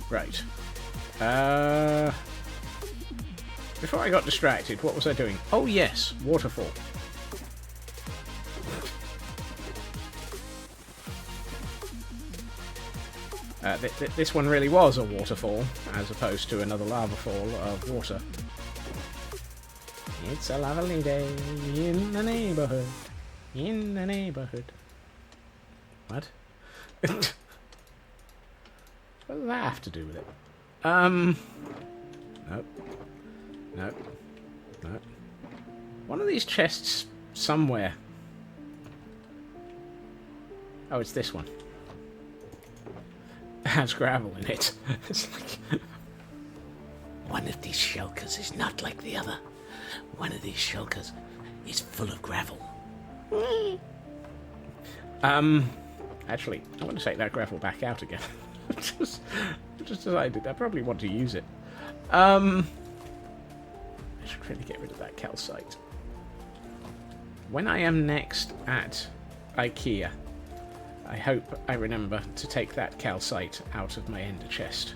Right. Before I got distracted, what was I doing? Oh yes, waterfall. This one really was a waterfall, as opposed to another lava fall of water. It's a lovely day in the neighborhood. In the neighborhood. What? What does that have to do with it? Nope. Nope. Nope. One of these chests somewhere. Oh, it's this one. It has gravel in it. It's like... One of these shulkers is not like the other. One of these shulkers is full of gravel. Actually, I want to take that gravel back out again. just decided I probably want to use it. I should really get rid of that calcite. When I am next at IKEA, I hope I remember to take that calcite out of my ender chest.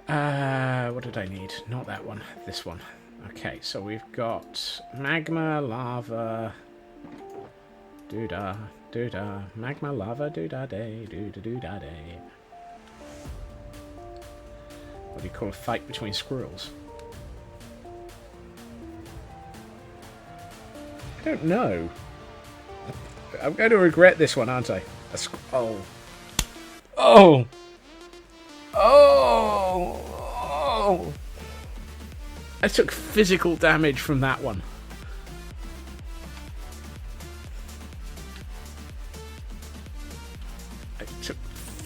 What did I need? Not that one. This one. Okay, so we've got magma, lava, doodah, doodah, magma, lava, doodah day, doodah doodah day. What do you call a fight between squirrels? I don't know. I'm going to regret this one, aren't I? Oh. Oh! Oh! Oh! I took physical damage from that one.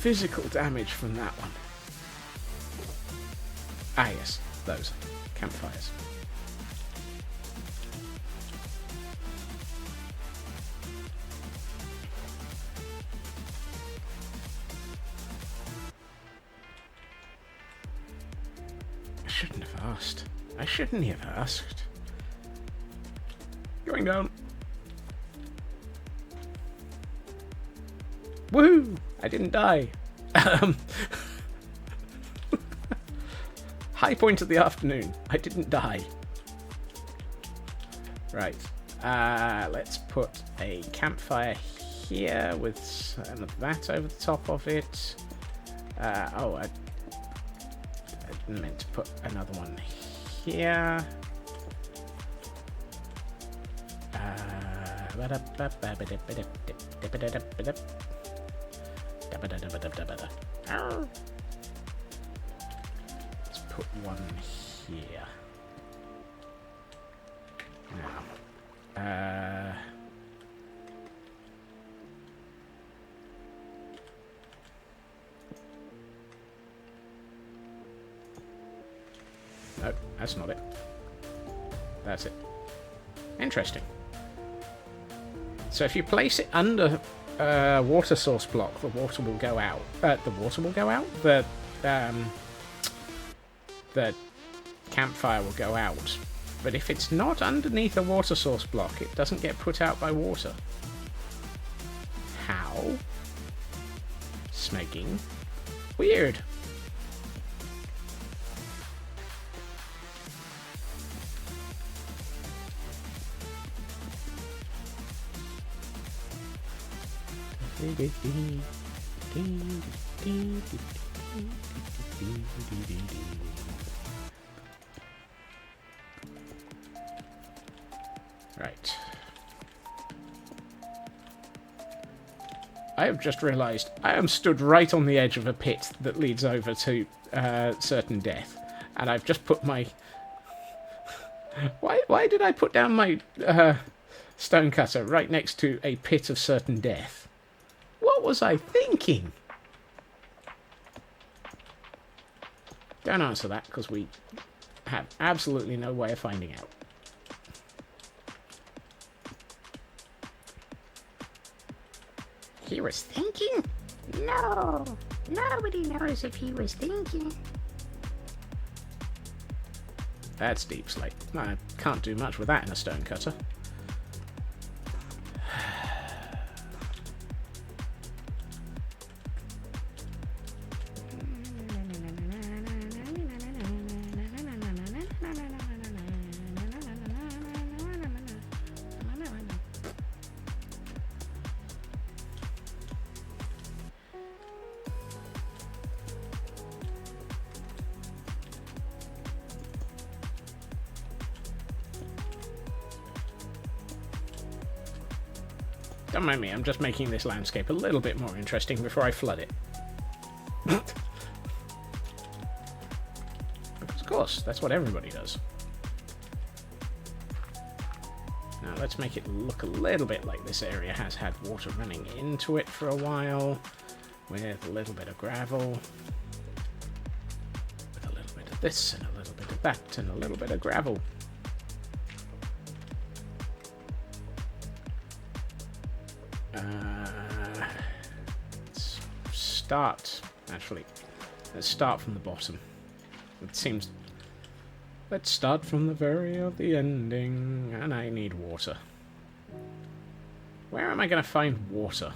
physical damage from that one. Ah, yes, those campfires. I shouldn't have asked. I shouldn't have asked. Going down. Woohoo! I didn't die. High point of the afternoon. I didn't die. Right. Let's put a campfire here with some of that over the top of it. I meant to put another one here. Let's put one here. Now, no, that's not it. That's it. Interesting. So if you place it under water source block, the water will go out. The water will go out? The campfire will go out. But if it's not underneath a water source block, it doesn't get put out by water. How? Snaking. Weird. Right. I have just realised I am stood right on the edge of a pit that leads over to certain death, and I've just put my. Why did I put down my stonecutter right next to a pit of certain death? What was I thinking? Don't answer that, because we have absolutely no way of finding out. He was thinking? No, nobody knows if he was thinking. That's deep slate. I can't do much with that in a stonecutter. Don't mind me, I'm just making this landscape a little bit more interesting before I flood it. Because of course, that's what everybody does. Now let's make it look a little bit like this area has had water running into it for a while, with a little bit of gravel, with a little bit of this, and a little bit of that, and a little bit of gravel. Let's start from the bottom. It seems. Let's start from the the ending, and I need water. Where am I going to find water?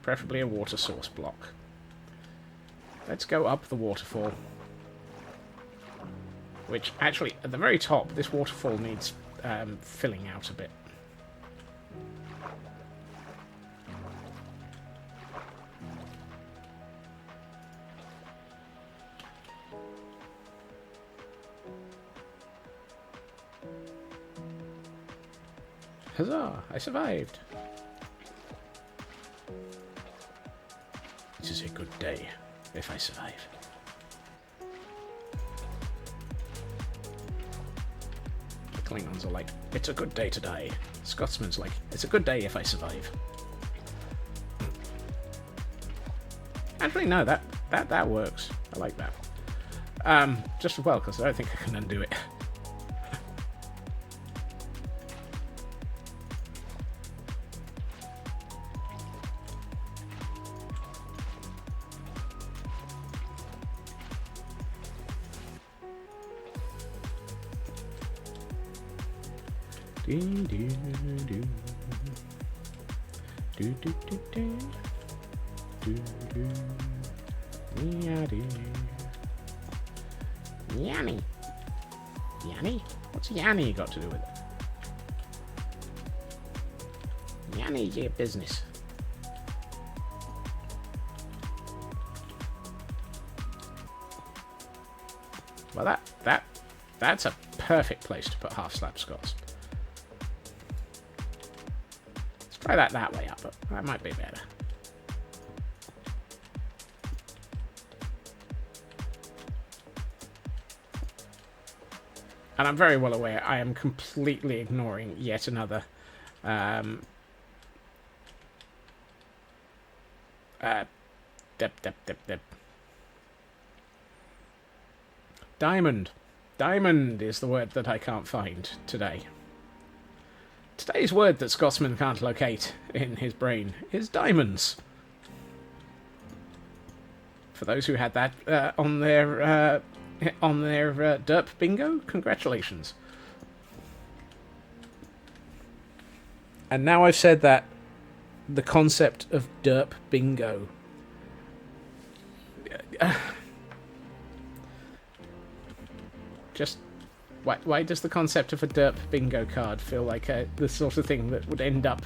Preferably a water source block. Let's go up the waterfall. Which, actually, at the very top, this waterfall needs filling out a bit. Huzzah! I survived! It is a good day if I survive. The Klingons are like, it's a good day to die. Scotsman's like, it's a good day if I survive. Actually, no, that works. I like that. Just as well, because I don't think I can undo it. Yanni. Yanni? What's Yanni got to do with it? Yanni, your business. Well, that's a perfect place to put half slab scots. Let's try that way up. That might be better. And I'm very well aware I am completely ignoring yet another Diamond. Diamond is the word that I can't find today. Today's word that Scotsman can't locate in his brain is diamonds. For those who had that on their derp bingo, congratulations. And now I've said that, the concept of derp bingo. Just why does the concept of a derp bingo card feel like the sort of thing that would end up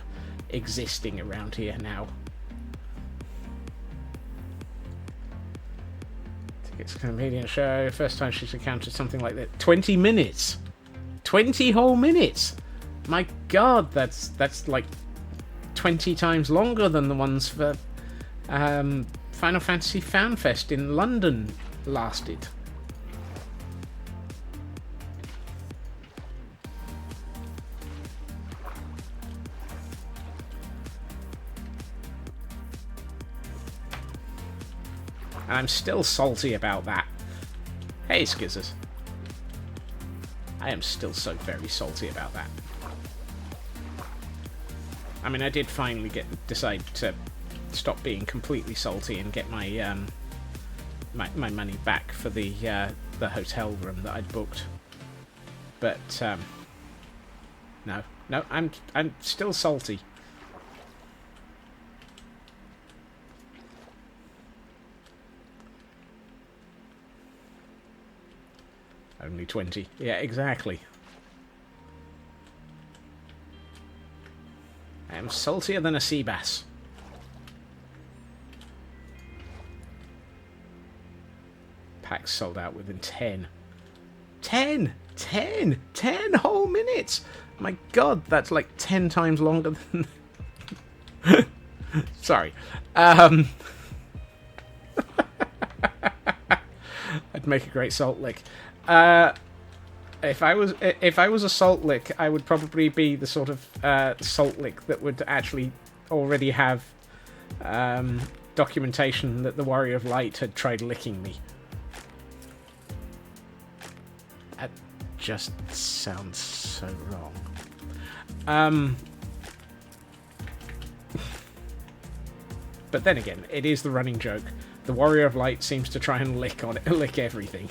existing around here now? It's a comedian show. First time she's encountered something like that. 20 minutes! 20 whole minutes! My god, that's like 20 times longer than the ones for Final Fantasy FanFest in London lasted. And I'm still salty about that. Hey, Skizzers. I am still so very salty about that. I mean, I did finally decide to stop being completely salty and get my my money back for the hotel room that I'd booked. But no, I'm still salty. Only 20. Yeah, exactly. I am saltier than a sea bass. Packs sold out within 10. 10 whole minutes! My god, that's like 10 times longer than... Sorry. I'd make a great salt lick. If I was a salt lick, I would probably be the sort of salt lick that would actually already have documentation that the Warrior of Light had tried licking me. That just sounds so wrong. But then again, it is the running joke. The Warrior of Light seems to try and lick everything.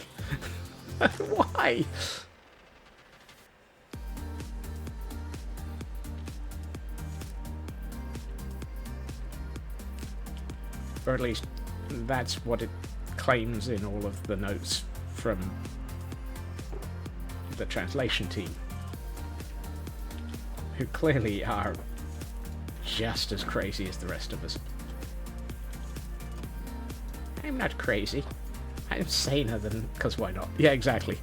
Why? Or at least that's what it claims in all of the notes from the translation team, who clearly are just as crazy as the rest of us. I'm not crazy. I'm saner than... Because why not? Yeah, exactly.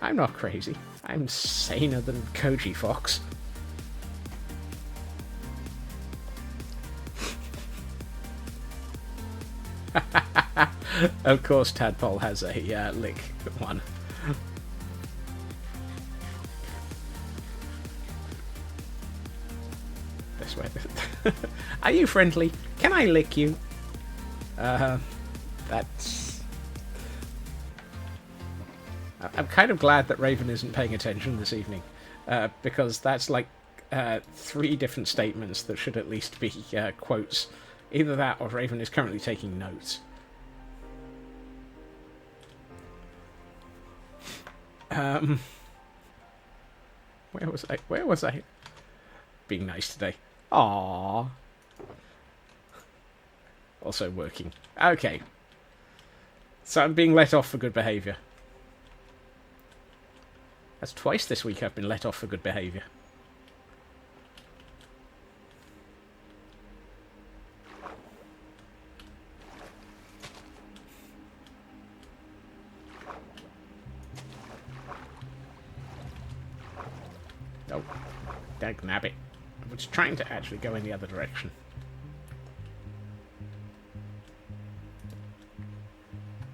I'm not crazy. I'm saner than Koji Fox. Of course, Tadpole has a lick one. This way. Are you friendly? Can I lick you? That's... I'm kind of glad that Raven isn't paying attention this evening, because that's like 3 different statements that should at least be quotes. Either that or Raven is currently taking notes. Where was I? Being nice today. Aww. Also working. Okay. So I'm being let off for good behaviour. That's twice this week I've been let off for good behaviour. Oh, dagnabbit. I was trying to actually go in the other direction.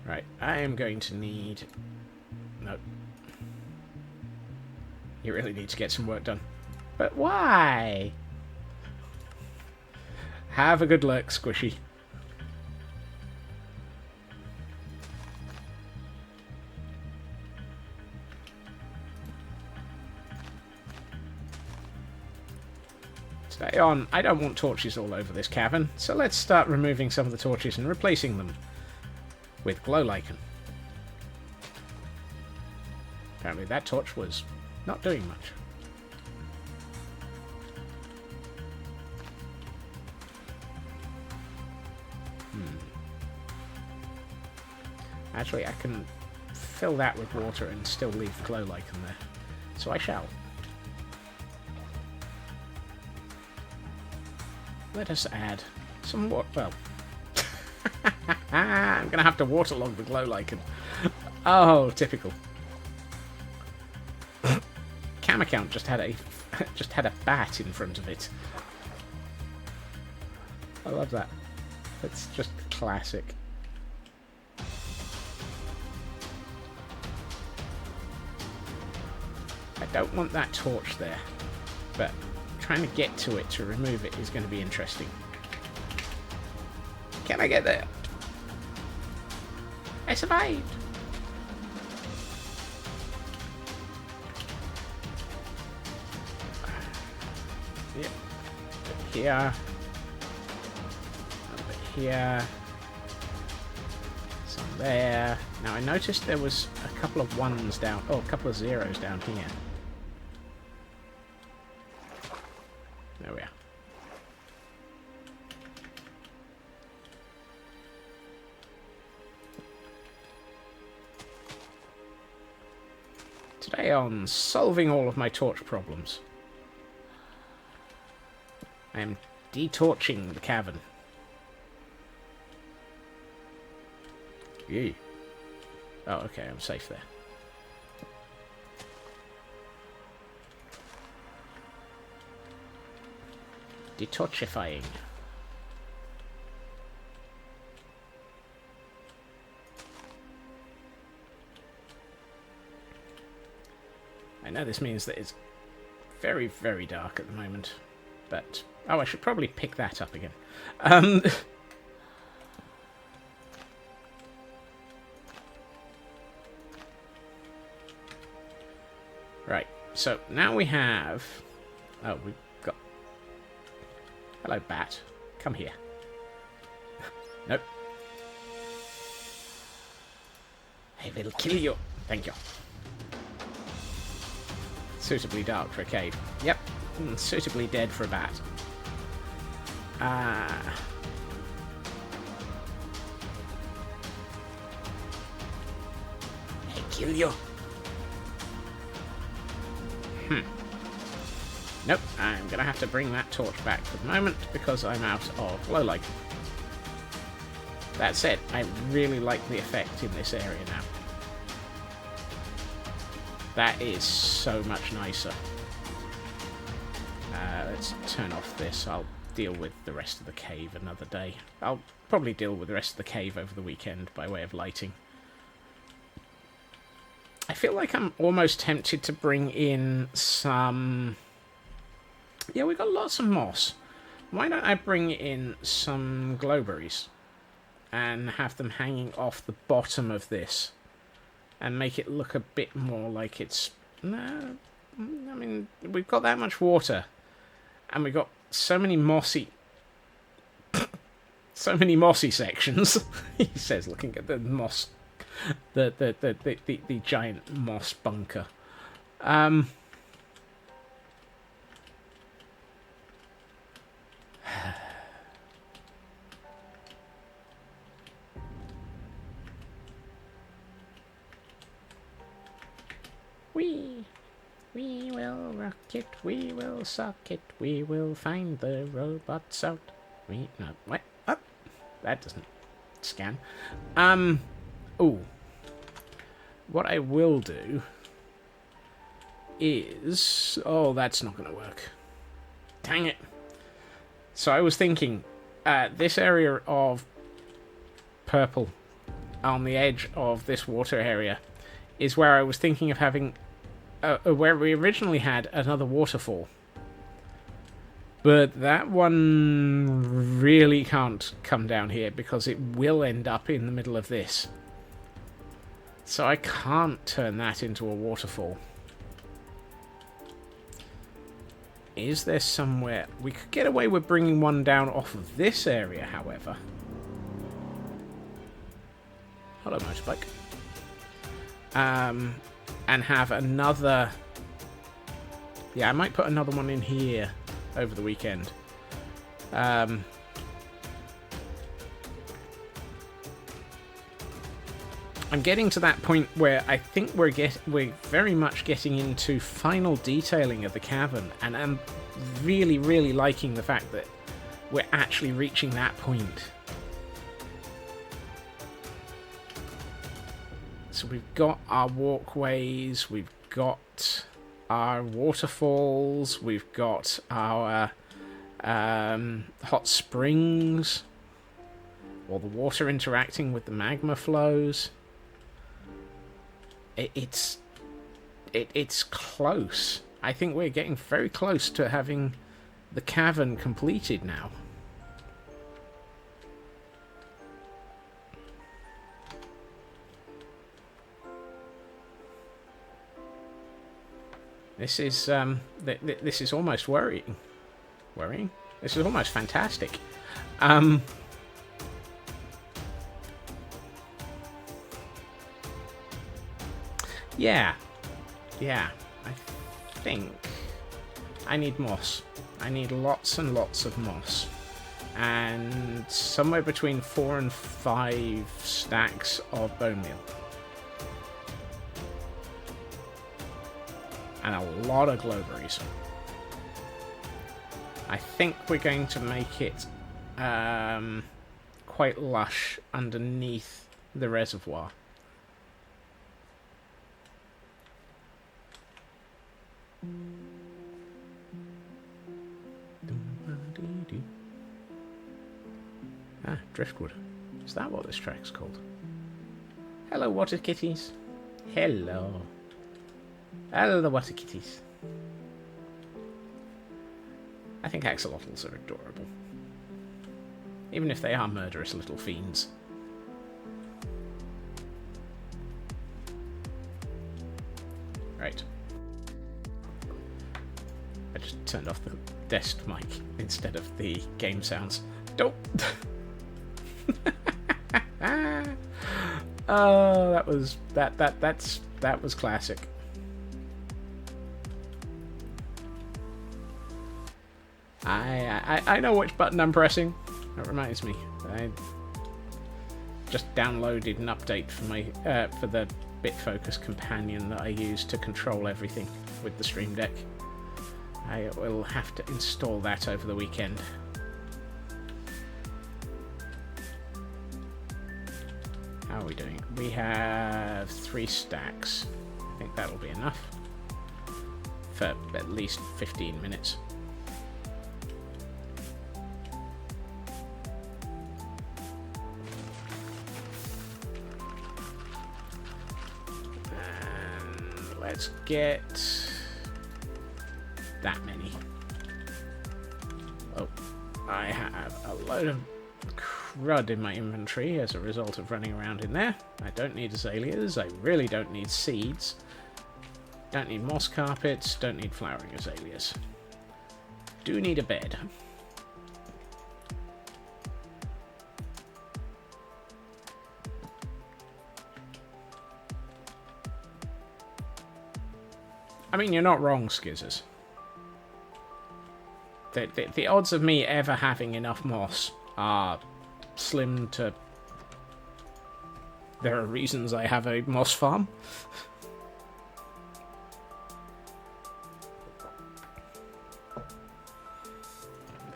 Right, I am going to need... No. You really need to get some work done. But why? Have a good look, Squishy. Stay on. I don't want torches all over this cavern, so let's start removing some of the torches and replacing them with glow lichen. Apparently that torch was not doing much. Actually, I can fill that with water and still leave glow lichen there. So I shall. Let us add some water. Well, I'm going to have to waterlog the glow lichen. Oh, typical. Cam account just had a bat in front of it. I love that. It's just classic. I don't want that torch there, but trying to get to it to remove it is going to be interesting. Can I get there? I survived! Yep. Over here. Over here. Some there. Now I noticed there was a couple of ones down. Oh, a couple of zeros down here. There we are. Today on solving all of my torch problems, I am detorching the cavern. Yee. Oh, okay, I'm safe there. Detorchifying. I know this means that it's very, very dark at the moment, but... Oh, I should probably pick that up again. Right, so now we have... Oh, we've got... Hello, bat. Come here. Nope. I will kill you. Thank you. Suitably dark for a cave. Yep. Suitably dead for a bat. I kill you. Nope, I'm going to have to bring that torch back for the moment because I'm out of glow lichen. That said, I really like the effect in this area now. That is so much nicer. Let's turn off this. I'll deal with the rest of the cave another day. I'll probably deal with the rest of the cave over the weekend by way of lighting. I feel like I'm almost tempted to bring in some... Yeah, we've got lots of moss. Why don't I bring in some glowberries? and have them hanging off the bottom of this and make it look a bit more like it's... No, I mean, we've got that much water and we've got so many mossy... so many mossy sections, he says, looking at the moss... the giant moss bunker. We will rock it, we will suck it, we will find the robots out. No, what? Oh, that doesn't scan. Ooh. What I will do is... Oh, that's not going to work. Dang it. So I was thinking, this area of purple on the edge of this water area is where I was thinking of having... where we originally had another waterfall. But that one really can't come down here because it will end up in the middle of this. So I can't turn that into a waterfall. Is there somewhere... We could get away with bringing one down off of this area, however. Hello, motorbike. And have another... Yeah, I might put another one in here over the weekend. I'm getting to that point where I think we're very much getting into final detailing of the cavern, and I'm really, really liking the fact that we're actually reaching that point. So we've got our walkways, we've got our waterfalls, we've got our hot springs, or the water interacting with the magma flows. It's close. I think we're getting very close to having the cavern completed now. This is this is almost worrying. Worrying? This is almost fantastic. Yeah. I think I need moss. I need lots and lots of moss. And somewhere between 4 and 5 stacks of bone meal. And a lot of glowberries. I think we're going to make it quite lush underneath the reservoir. Ah, driftwood. Is that what this track's called? Hello, water kitties. Hello. Hello, the water kitties. I think axolotls are adorable. Even if they are murderous little fiends. Right. I just turned off the desk mic instead of the game sounds. Don't! Oh, that was that was classic. I know which button I'm pressing. That reminds me. I just downloaded an update for my for the BitFocus companion that I use to control everything with the Stream Deck. I will have to install that over the weekend. How are we doing? We have 3 stacks. I think that'll be enough for at least 15 minutes. And let's get that many. Oh, I have a load of crud in my inventory as a result of running around in there. I don't need azaleas. I really don't need seeds. Don't need moss carpets. Don't need flowering azaleas. Do need a bed. I mean, you're not wrong, Skizzers. The odds of me ever having enough moss are slim to... There are reasons I have a moss farm.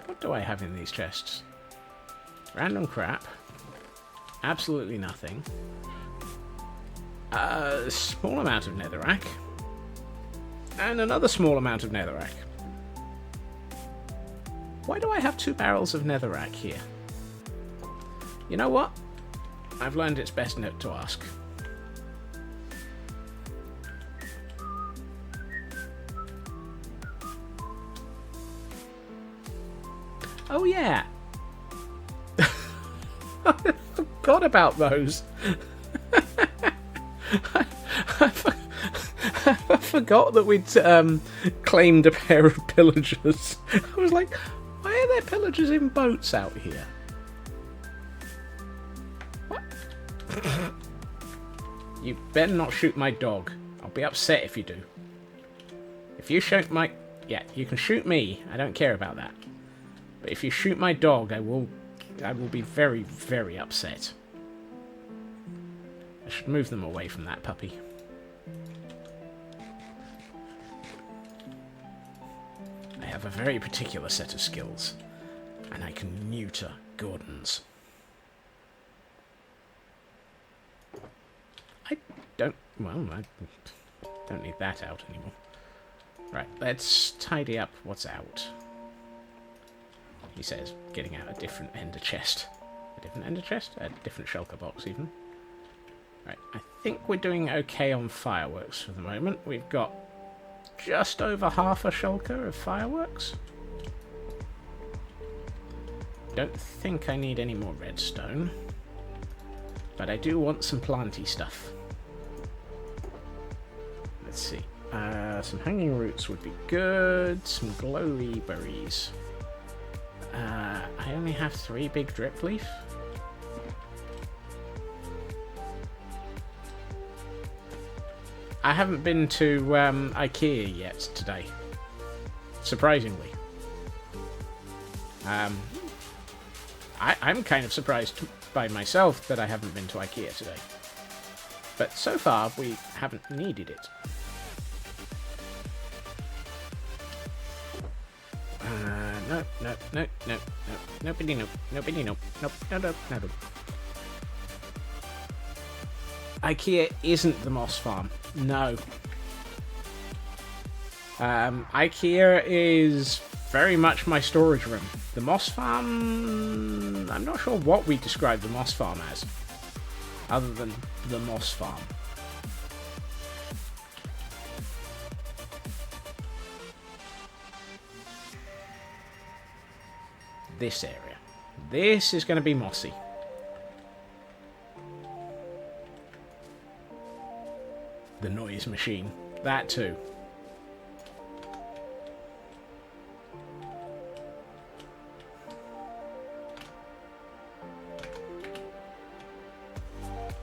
What do I have in these chests? Random crap. Absolutely nothing. A small amount of netherrack. And another small amount of netherrack. Why do I have 2 barrels of netherrack here? You know what? I've learned it's best not to ask. Oh yeah! I forgot about those. I forgot that we'd claimed a pair of pillagers. I was like, why are there pillagers in boats out here? What? You better not shoot my dog. I'll be upset if you do. If you shoot my... Yeah, you can shoot me. I don't care about that. But if you shoot my dog, I will be very, very upset. I should move them away from that puppy. I have a very particular set of skills, and I can neuter Gordons. I don't need that out anymore. Right, let's tidy up what's out. He says, getting out a different ender chest. A different ender chest? A different shulker box, even. Right, I think we're doing okay on fireworks for the moment. We've got just over half a shulker of fireworks. Don't think I need any more redstone. But I do want some planty stuff. Let's see. Some hanging roots would be good. Some glowy berries. I only have 3 big drip leaf. I haven't been to IKEA yet today. Surprisingly. I'm kind of surprised by myself that I haven't been to IKEA today. But so far, we haven't needed it. No. Nobody, no. IKEA isn't the moss farm. No. IKEA is very much my storage room. The moss farm... I'm not sure what we describe the moss farm as. Other than the moss farm. This area. This is going to be mossy. The noise machine. That too.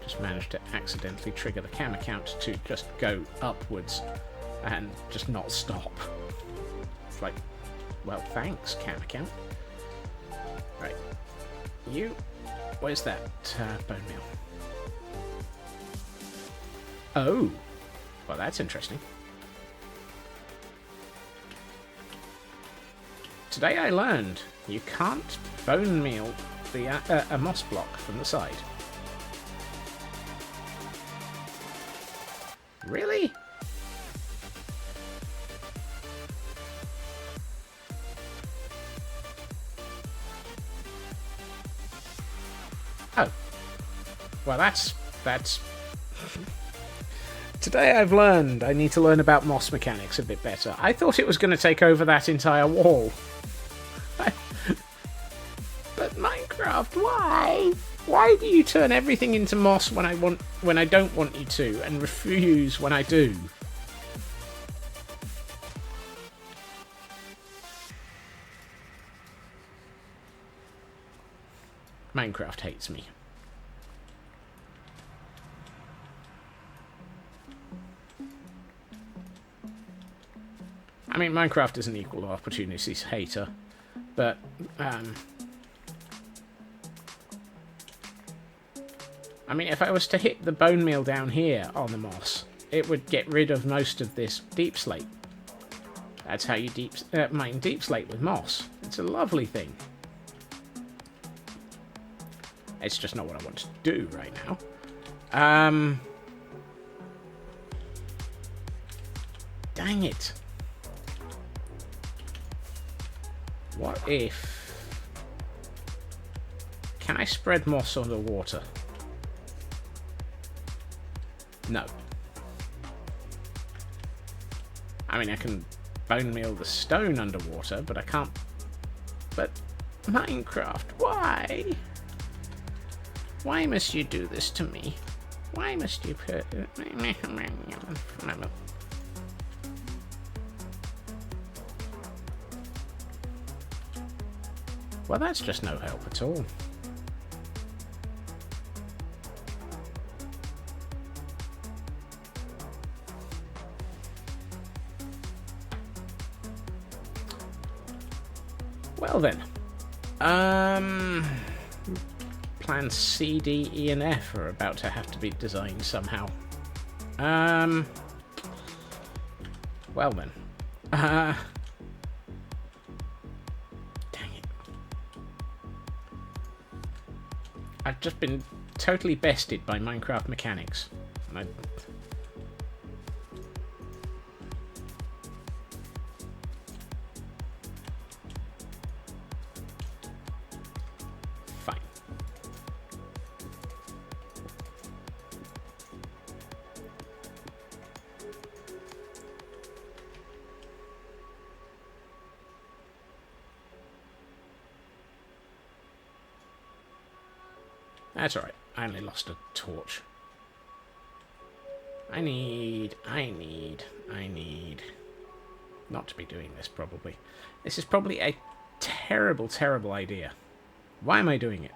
Just managed to accidentally trigger the camera count to just go upwards and just not stop. It's like, well, thanks, camera count. Right. You. Where's that bone meal? Oh. Well, that's interesting. Today I learned you can't bone meal the a moss block from the side. Really? Oh. Well, that's... Today I've learned I need to learn about moss mechanics a bit better. I thought it was going to take over that entire wall. But Minecraft Minecraft, why? Why do you turn everything into moss when I don't want you to, and refuse when I do? Minecraft hates me. I mean, Minecraft is an equal opportunities hater, but I mean, if I was to hit the bone meal down here on the moss, it would get rid of most of this deep slate. That's how you mine deep slate with moss. It's a lovely thing. It's just not what I want to do right now. Dang it. What if... Can I spread moss underwater? No. I mean, I can bone meal the stone underwater, but I can't... But, Minecraft, why? Why must you do this to me? Why must you put... Well, that's just no help at all. Well then, plans C, D, E, and F are about to have to be designed somehow. Well then, dang it! I've just been totally bested by Minecraft mechanics, and that's alright. I only lost a torch. I need not to be doing this, probably. This is probably a terrible, terrible idea. Why am I doing it?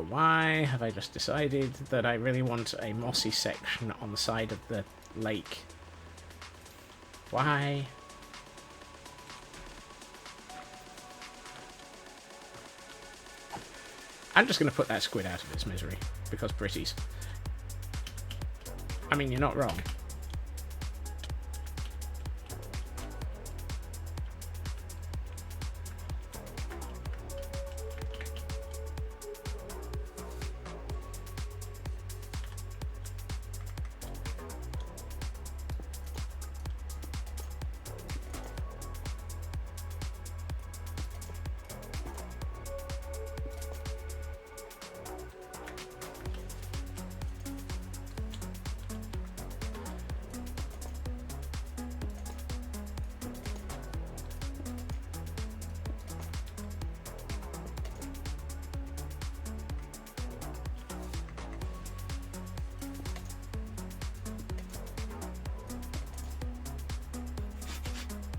Why have I just decided that I really want a mossy section on the side of the lake? Why? I'm just going to put that squid out of its misery, because pretties. I mean, you're not wrong.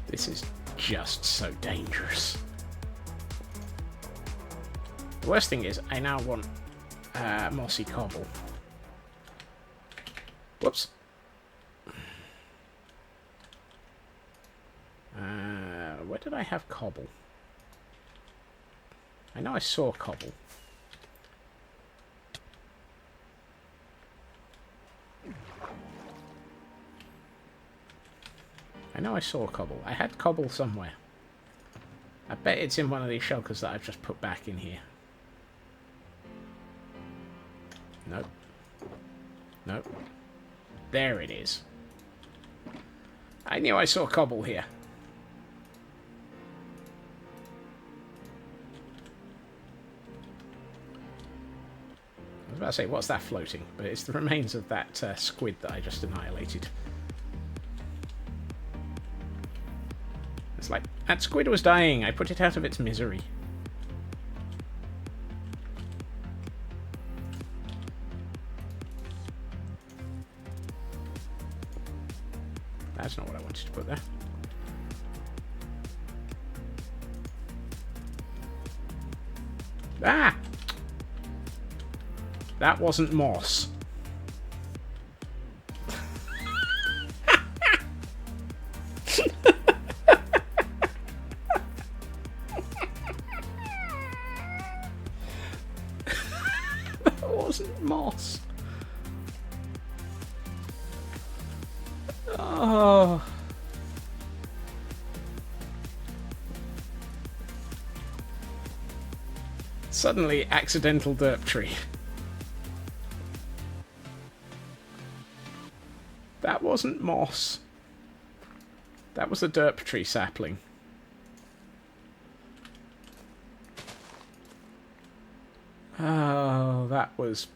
This is just so dangerous. The worst thing is, I now want mossy cobble. Whoops. Where did I have cobble? I know I saw cobble. I know I saw cobble. I had cobble somewhere. I bet it's in one of these shulkers that I've just put back in here. Nope. Nope. There it is. I knew I saw cobble here. I was about to say, what's that floating? But it's the remains of that squid that I just annihilated. It's like, that squid was dying. I put it out of its misery. That's not what I wanted to put there. Ah! That wasn't moss. That wasn't moss. Oh. Suddenly, accidental derp tree. That wasn't moss. That was a derp tree sapling. Oh, that was...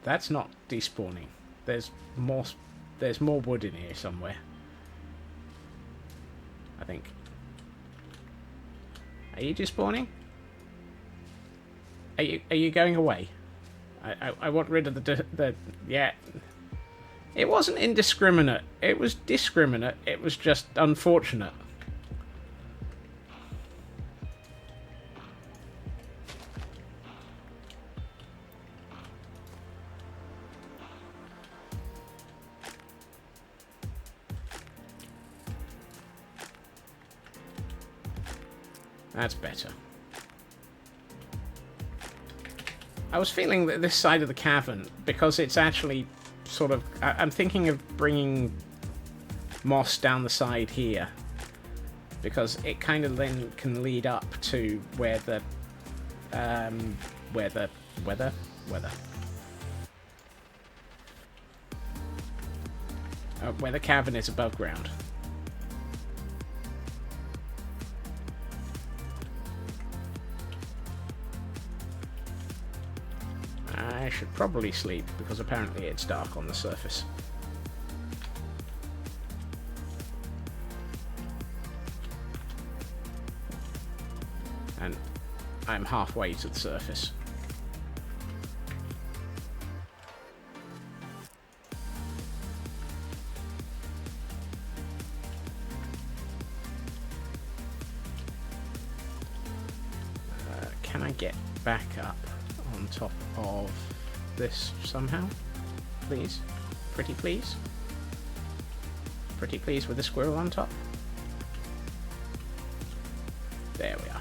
That's not despawning. There's more wood in here somewhere. I think. Are you despawning? Are you going away? I want rid of the yeah. It wasn't indiscriminate. It was discriminate. It was just unfortunate. That's better. I was feeling that this side of the cavern, because it's actually sort of... I'm thinking of bringing moss down the side here, because it kind of then can lead up to where the weather. Where the cavern is above ground. I should probably sleep, because apparently it's dark on the surface. And I'm halfway to the surface. Can I get back up on top of this somehow? Please? Pretty please? Pretty please with the squirrel on top? There we are.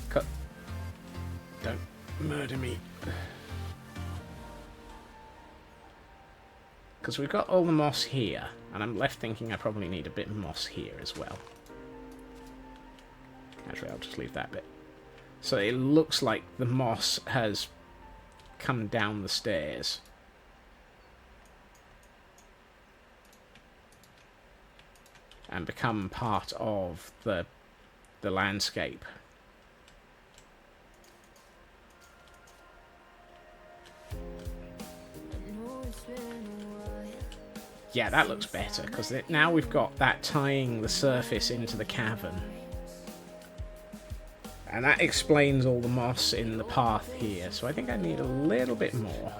Cut. Don't murder me. Because we've got all the moss here, and I'm left thinking I probably need a bit of moss here as well. Actually, I'll just leave that bit. So it looks like the moss has come down the stairs. And become part of the landscape. Yeah, that looks better, because now we've got that tying the surface into the cavern. And that explains all the moss in the path here, so I think I need a little bit more.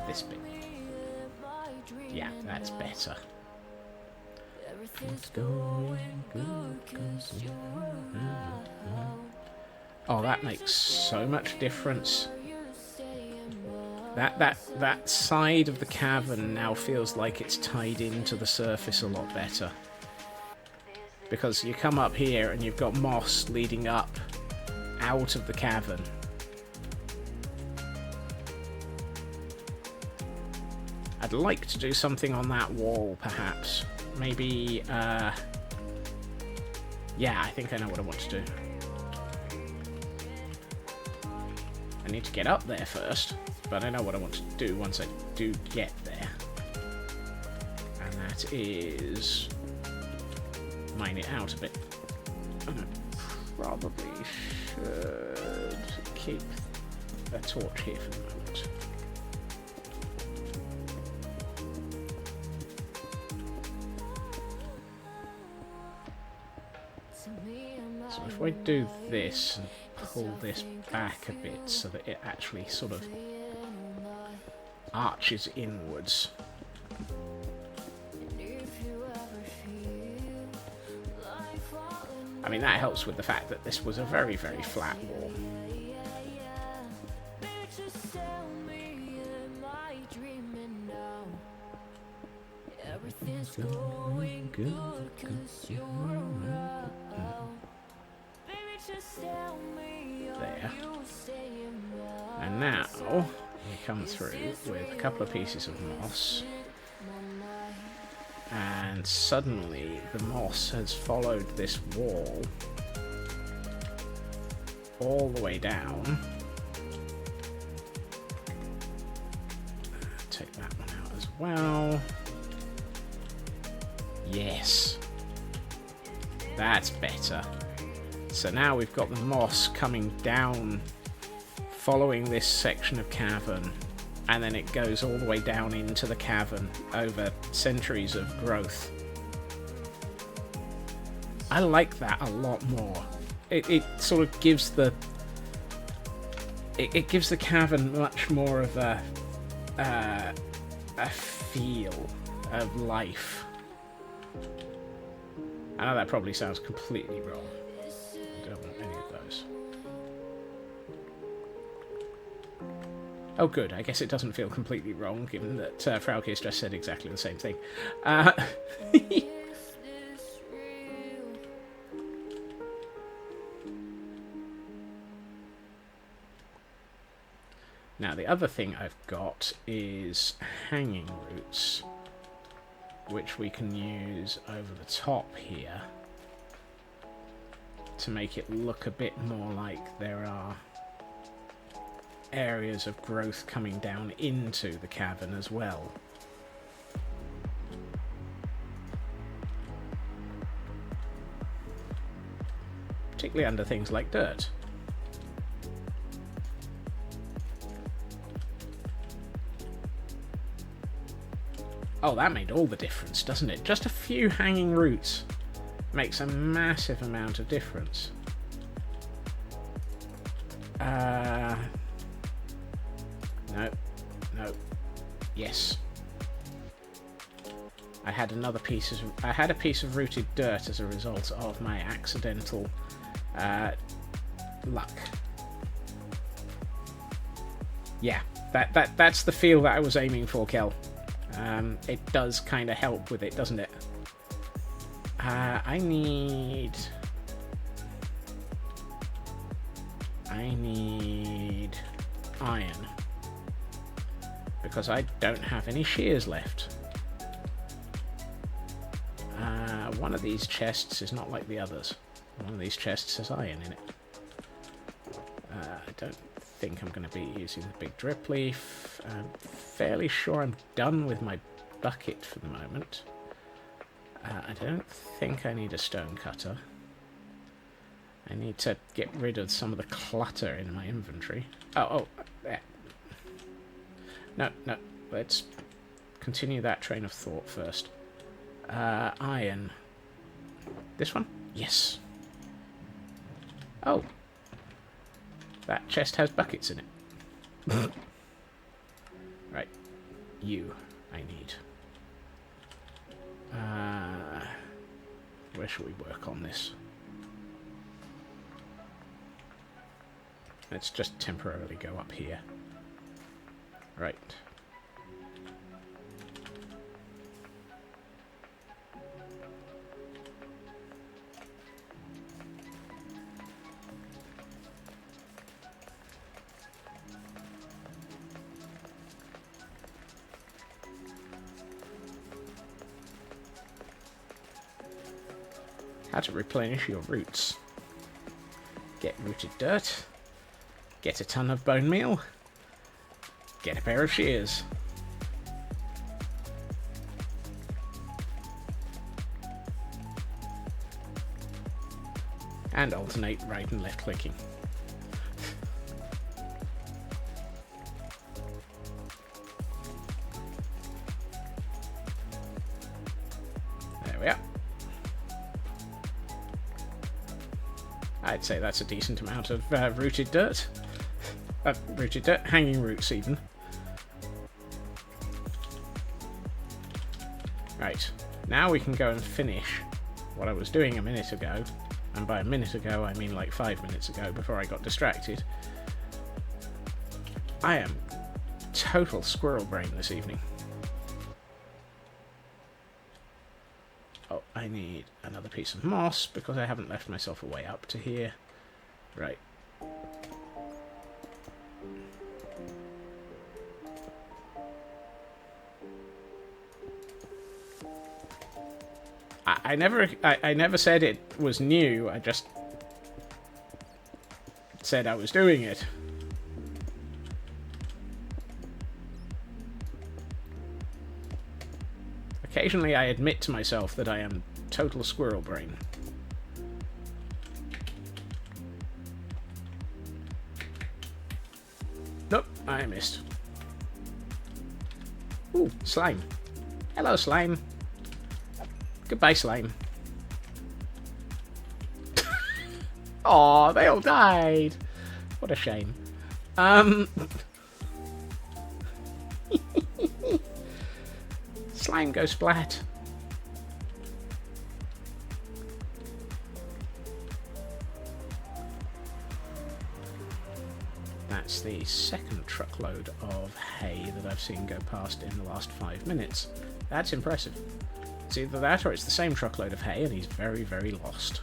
This bit. Yeah, that's better. Oh, that makes so much difference. That side of the cavern now feels like it's tied into the surface a lot better. Because you come up here and you've got moss leading up out of the cavern. I'd like to do something on that wall, perhaps. Maybe, yeah, I think I know what I want to do. I need to get up there first, but I know what I want to do once I do get there. And that is mine it out a bit. And I probably should keep a torch here for the moment. So if I do this and pull this back a bit so that it actually sort of arches inwards. I mean, that helps with the fact that this was a very, very flat wall. Everything's going good 'cause you're around. There. And now we come through with a couple of pieces of moss, and suddenly the moss has followed this wall all the way down. Take that one out as well. Yes, that's better. So now we've got the moss coming down, following this section of cavern, and then it goes all the way down into the cavern over centuries of growth. I like that a lot more. It sort of gives the it gives the cavern much more of a feel of life. I know that probably sounds completely wrong. I don't want any of those. Oh good, I guess it doesn't feel completely wrong, given that Fraukis just said exactly the same thing. Now the other thing I've got is hanging roots, which we can use over the top here to make it look a bit more like there are areas of growth coming down into the cavern as well. Particularly under things like dirt. Oh, that made all the difference, doesn't it? Just a few hanging roots makes a massive amount of difference. No. Yes. I had a piece of rooted dirt as a result of my accidental luck. Yeah, that's the feel that I was aiming for, Kel. It does kind of help with it, doesn't it? I need iron, because I don't have any shears left. One of these chests is not like the others. One of these chests has iron in it. I don't think I'm going to be using the big drip leaf. I'm fairly sure I'm done with my bucket for the moment. I don't think I need a stone cutter. I need to get rid of some of the clutter in my inventory. Oh, there. No, let's continue that train of thought first. Iron. This one? Yes. Oh. That chest has buckets in it. Right. You, I need. Where should we work on this? Let's just temporarily go up here. Right. How to replenish your roots. Get rooted dirt. Get a ton of bone meal. Get a pair of shears. And alternate right and left clicking. There we are. I'd say that's a decent amount of rooted dirt. Rooted dirt, hanging roots even. Right, now we can go and finish what I was doing a minute ago. And by a minute ago, I mean like 5 minutes ago, before I got distracted. I am total squirrel brain this evening. Oh, I need another piece of moss, because I haven't left myself a way up to here. Right. I never said it was new, I just said I was doing it. Occasionally I admit to myself that I am total squirrel brain. Nope, I missed. Ooh, slime. Hello, slime. Goodbye, slime. Aw, they all died. What a shame. Slime go splat. That's the second truckload of hay that I've seen go past in the last 5 minutes. That's impressive. It's either that or it's the same truckload of hay and he's very, very lost.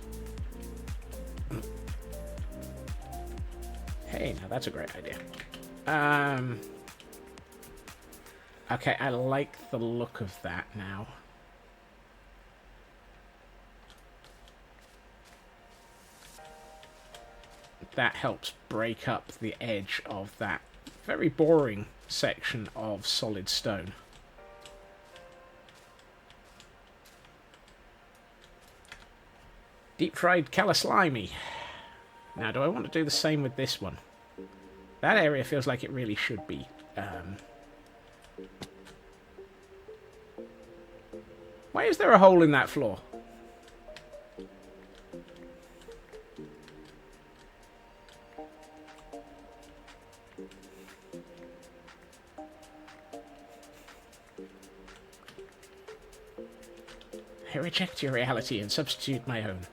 Hey, now that's a great idea. Okay, I like the look of that now. That helps break up the edge of that very boring section of solid stone. Deep-fried calla slimy. Now, do I want to do the same with this one? That area feels like it really should be. Why is there a hole in that floor? I reject your reality and substitute my own.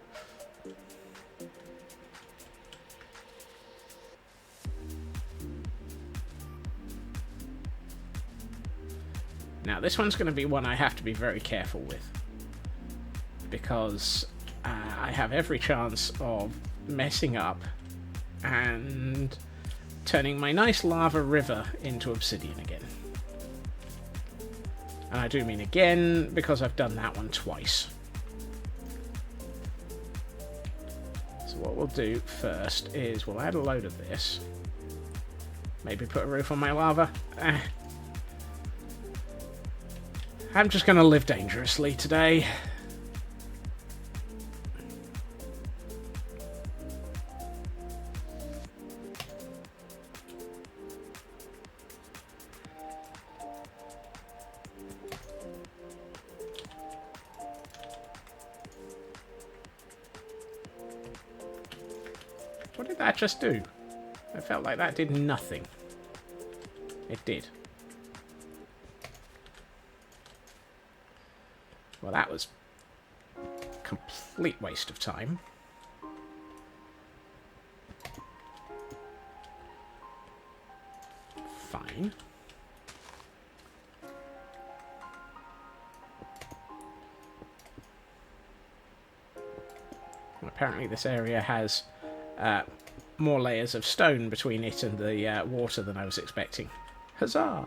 Now, this one's going to be one I have to be very careful with, because I have every chance of messing up and turning my nice lava river into obsidian again. And I do mean again, because I've done that one twice. So what we'll do first is we'll add a load of this. Maybe put a roof on my lava. I'm just going to live dangerously today. What did that just do? I felt like that did nothing. It did. Well, that was a complete waste of time. Fine. Well, apparently this area has more layers of stone between it and the water than I was expecting. Huzzah!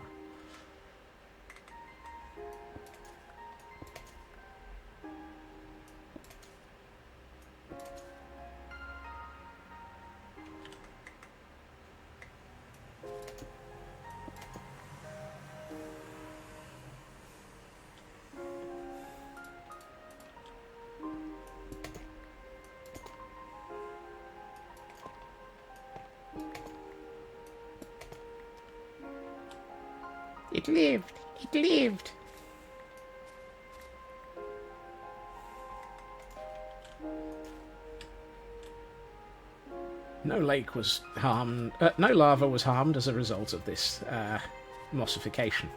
It lived. It lived. No lake was harmed. No lava was harmed as a result of this mossification.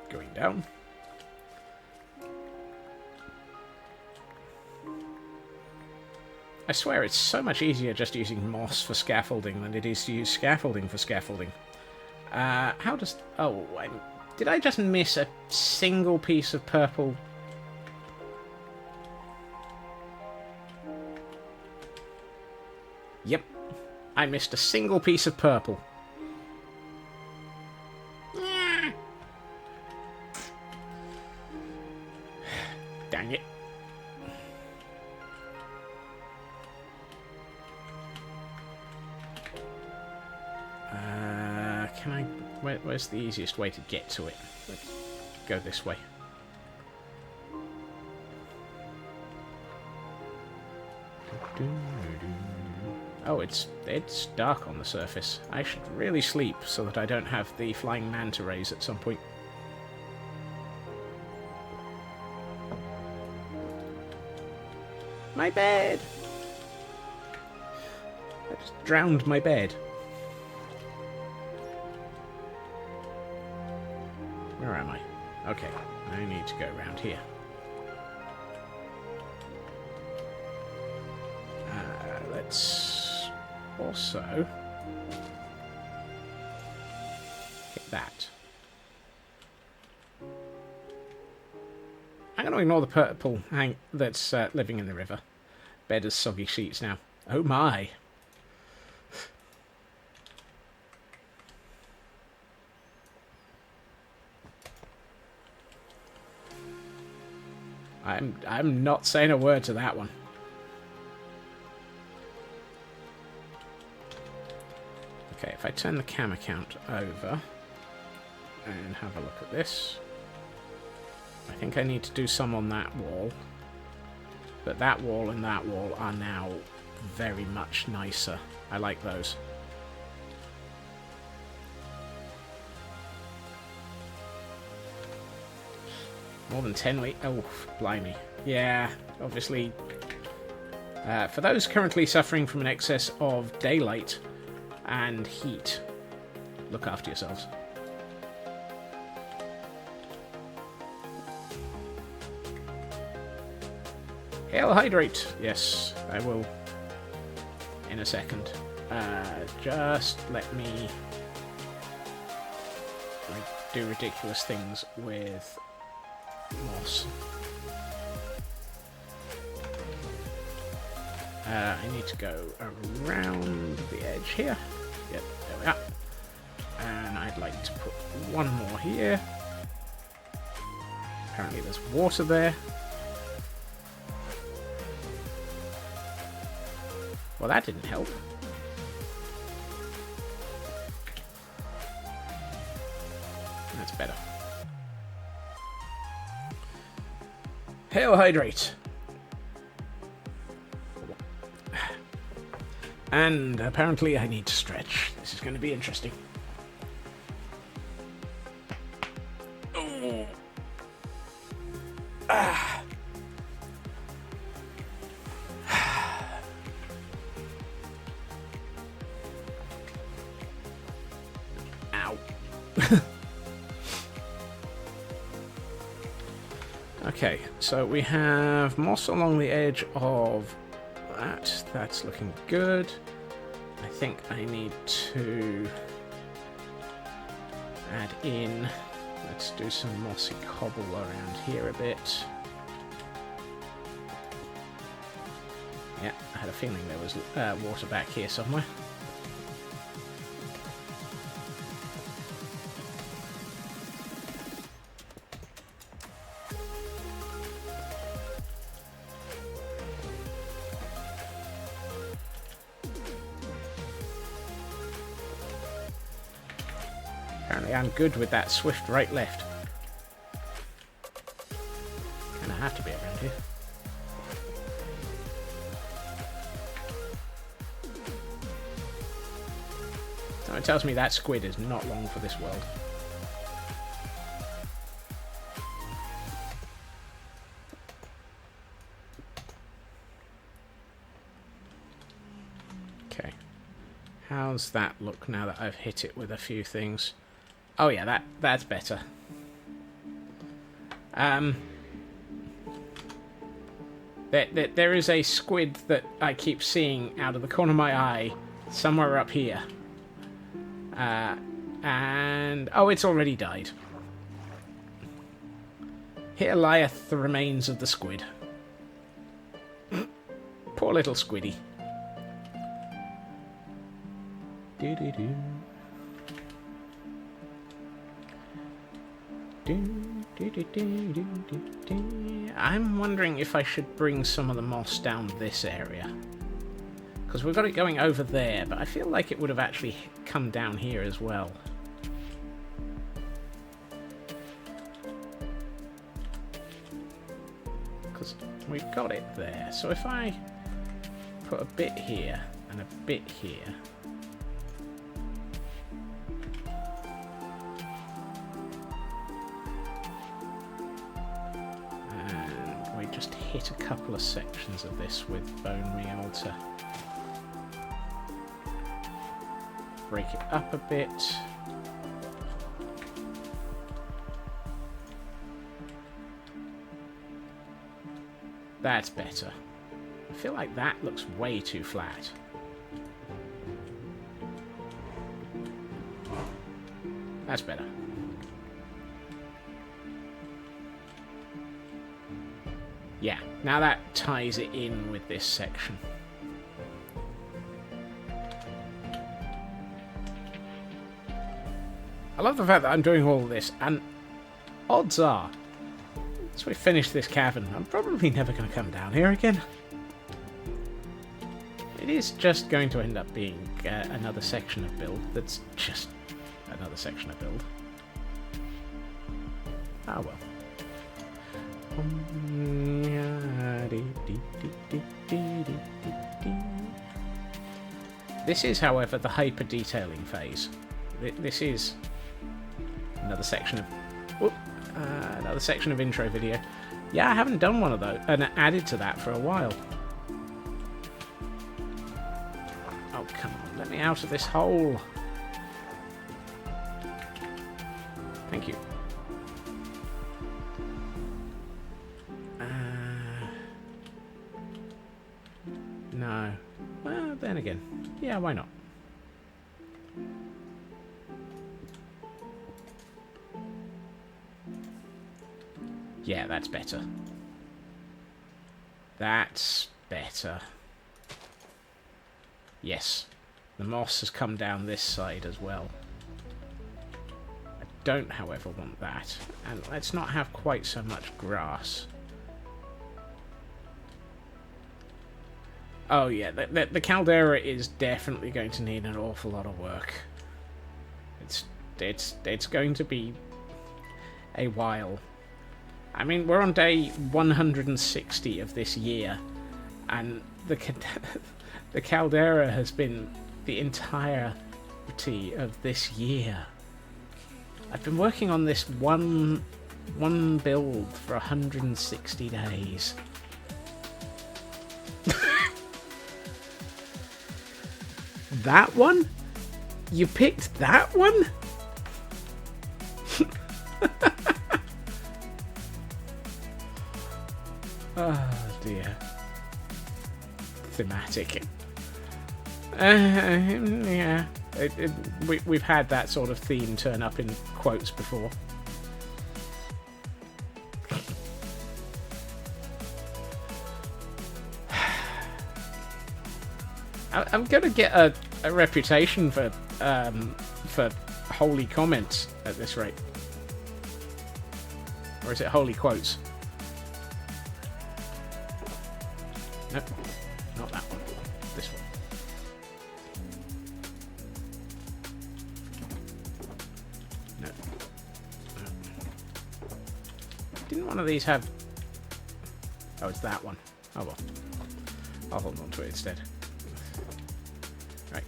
Going down. I swear it's so much easier just using moss for scaffolding than it is to use scaffolding for scaffolding. How does... Oh, did I just miss a single piece of purple? Yep. I missed a single piece of purple. Dang it. Can I... Where's the easiest way to get to it? Let's go this way. Oh, it's dark on the surface. I should really sleep so that I don't have the flying manta rays at some point. My bed! I just drowned my bed. Where am I? Okay, I need to go around here. Let's also hit that. I'm going to ignore the purple that's living in the river. Bed is soggy sheets now. Oh my! I'm not saying a word to that one. Okay, if I turn the camera count over and have a look at this, I think I need to do some on that wall. But that wall and that wall are now very much nicer. I like those. More than 10 weeks? Oh, blimey. Yeah, obviously. For those currently suffering from an excess of daylight and heat, look after yourselves. Hail hydrate! Yes, I will in a second. Just let me do ridiculous things with moss. I need to go around the edge here. Yep, there we are. And I'd like to put one more here. Apparently there's water there. Well, that didn't help. That's better. Hail hydrate. And apparently I need to stretch. This is going to be interesting. Oh. Ah. Ow. Okay, so we have moss along the edge of that. That's looking good. I think I need to add in. Let's do some mossy cobble around here a bit. Yeah, I had a feeling there was water back here somewhere. Apparently I'm good with that swift right-left. gonna have to be around here. So it tells me that squid is not long for this world. Okay. How's that look now that I've hit it with a few things? Oh yeah, that's better. There is a squid that I keep seeing out of the corner of my eye somewhere up here. And... oh, it's already died. Here lieth the remains of the squid. Poor little squiddy. Do-do-do. I'm wondering if I should bring some of the moss down this area. Because we've got it going over there, but I feel like it would have actually come down here as well. Because we've got it there. So if I put a bit here and a bit here... and we just hit a couple of sections of this with bone meal to break it up a bit. That's better. I feel like that looks way too flat. That's better. Yeah, now that ties it in with this section. I love the fact that I'm doing all this, and odds are, as we finish this cavern, I'm probably never going to come down here again. It is just going to end up being another section of build that's just another section of build. Ah well. This is, however, the hyper detailing phase. This is another section of intro video. Yeah, I haven't done one of those and added to that for a while. Oh come on, let me out of this hole. Thank you. No. Well, then again. Yeah, why not? Yeah, that's better. That's better. Yes. The moss has come down this side as well. I don't, however, want that. And let's not have quite so much grass. Oh yeah, the caldera is definitely going to need an awful lot of work. It's going to be a while. I mean, we're on day 160 of this year, and the caldera has been the entirety of this year. I've been working on this one build for 160 days. That one? You picked that one? Oh dear. Thematic. Yeah. We've had that sort of theme turn up in quotes before. I'm gonna get a reputation for holy comments at this rate. Or is it holy quotes? Nope, not that one. This one. No. Didn't one of these have Oh, it's that one. Oh well. I'll hold on to it instead. Right.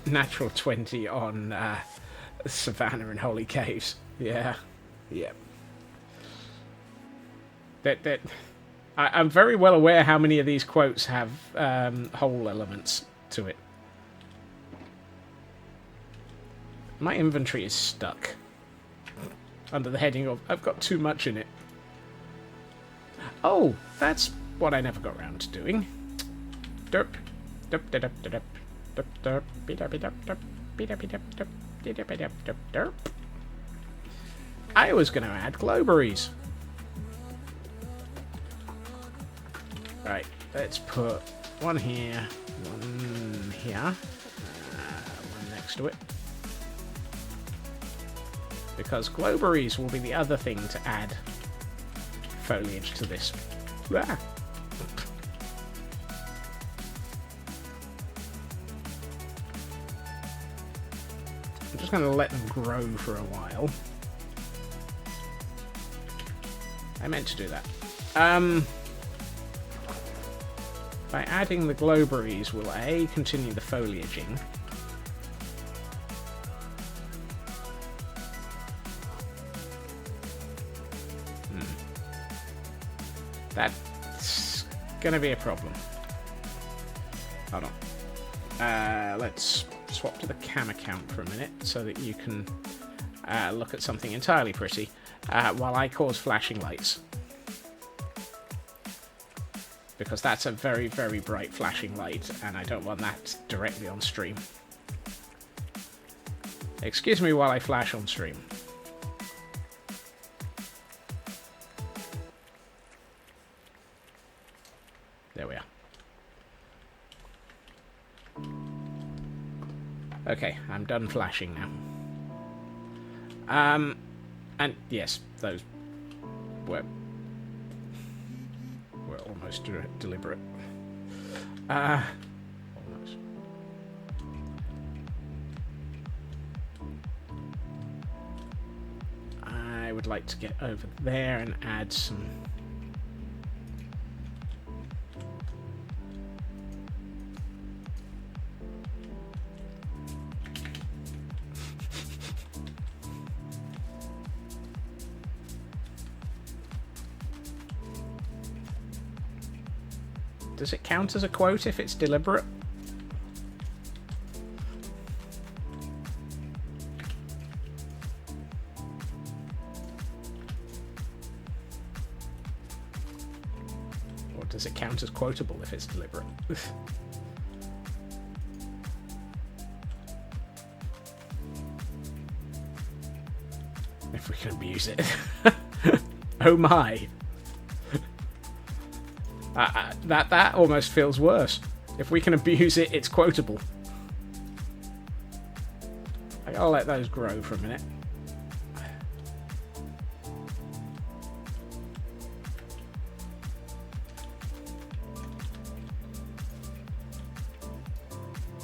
Natural 20 on Savannah and Holy Caves. Yeah. Yep. I'm very well aware how many of these quotes have hole elements to it. My inventory is stuck under the heading of I've got too much in it. Oh, that's what I never got around to doing. Derp. Derp, derp, derp, derp, derp, derp, derp, derp, derp, derp, derp, derp, derp. I was going to add glowberries. Right, let's put one here, one here, one next to it. Because glowberries will be the other thing to add foliage to this. Ah. I'm just going to let them grow for a while. I meant to do that. By adding the glowberries, we'll A, continue the foliaging. That's gonna be a problem. Hold on. Let's swap to the cam account for a minute so that you can look at something entirely pretty while I cause flashing lights. Because that's a very, very bright flashing light, and I don't want that directly on stream. Excuse me while I flash on stream. There we are. Okay, I'm done flashing now. And yes, those were almost deliberate. Almost. I would like to get over there and add some. Does it count as a quote if it's deliberate? Or does it count as quotable if it's deliberate? If we can abuse it. Oh my. That almost feels worse. If we can abuse it, it's quotable. I gotta let those grow for a minute.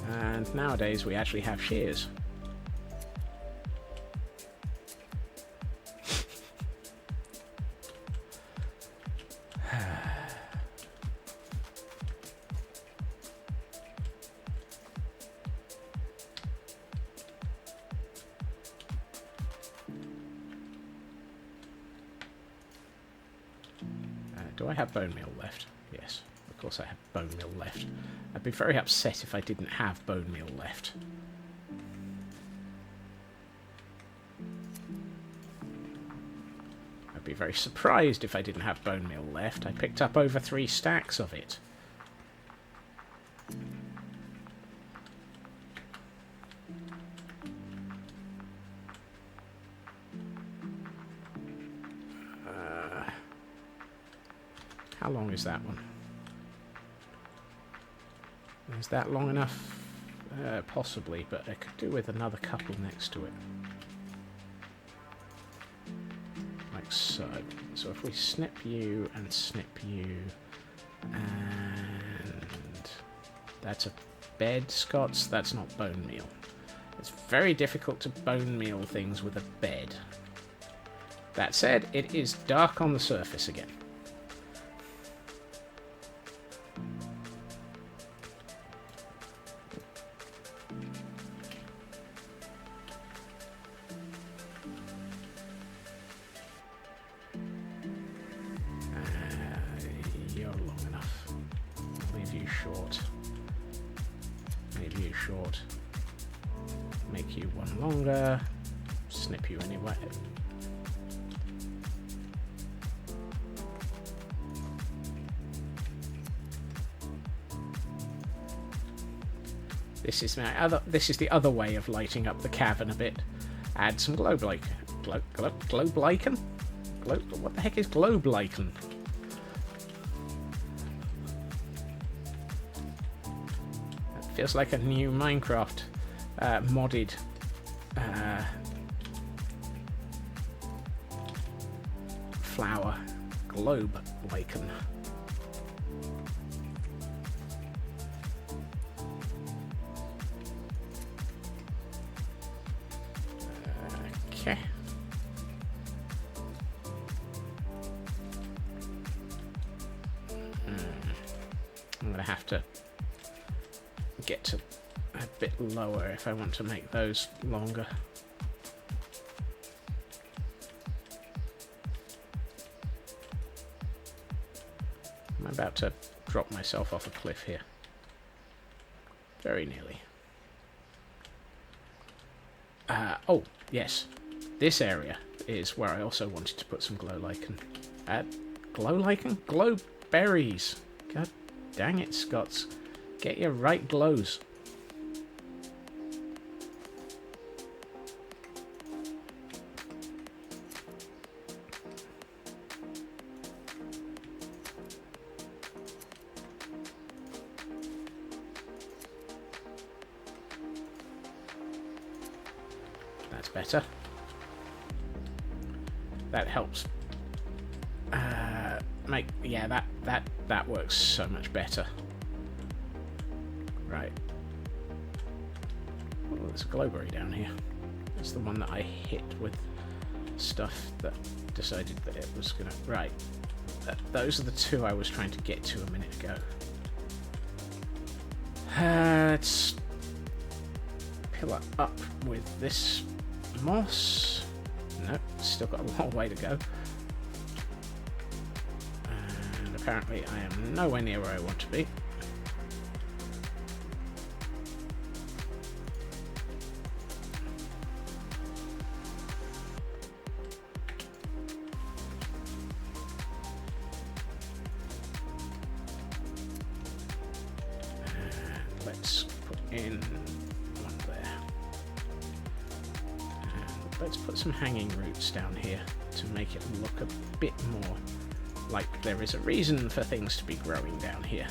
And nowadays we actually have shears. Do I have bone meal left? Yes, of course I have bone meal left. I'd be very upset if I didn't have bone meal left. I'd be very surprised if I didn't have bone meal left. I picked up over 3 stacks of it. How long is that one? Is that long enough? Possibly, but I could do with another couple next to it. Like so. So if we snip you and snip you, and that's a bed, Scots, that's not bone meal. It's very difficult to bone meal things with a bed. That said, it is dark on the surface again. You're long enough. Leave you short. Leave you short. Make you one longer. Snip you anyway. This is the other way of lighting up the cavern a bit. Add some globe lichen. Globe lichen? What the heck is globe lichen? That feels like a new Minecraft modded flower. Globe lichen. Okay. I'm going to have to get to a bit lower if I want to make those longer. I'm about to drop myself off a cliff here. Very nearly. Oh, yes. This area is where I also wanted to put some glow lichen. Glow lichen? Glow berries. God dang it, Scots. Get your right glows. That's better. That helps. That works so much better. Right. Oh, there's a glowberry down here. It's the one that I hit with stuff that decided that it was gonna... Right. Those are the two I was trying to get to a minute ago. Let's pillar up with this moss. Nope, still got a long way to go. And apparently I am nowhere near where I want to be. And let's put in one there. And let's put some hanging roots down here to make it look a bit more like there is a reason for things to be growing down here.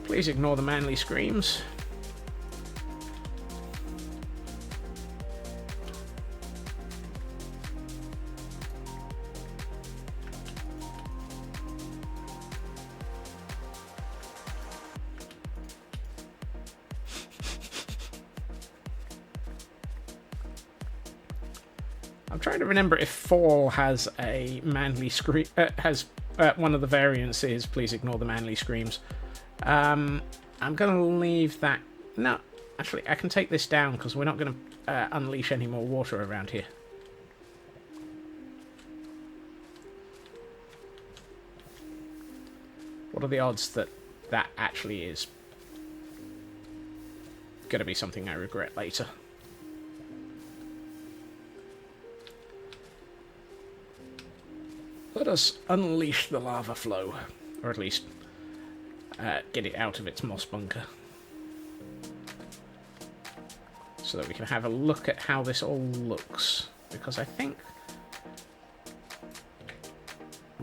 Please ignore the manly screams. I'm trying to remember if fall has a manly scream. One of the variants is please ignore the manly screams. I'm going to leave that. No, actually, I can take this down because we're not going to unleash any more water around here. What are the odds that that actually is going to be something I regret later? Let us unleash the lava flow, or at least get it out of its moss bunker, so that we can have a look at how this all looks, because I think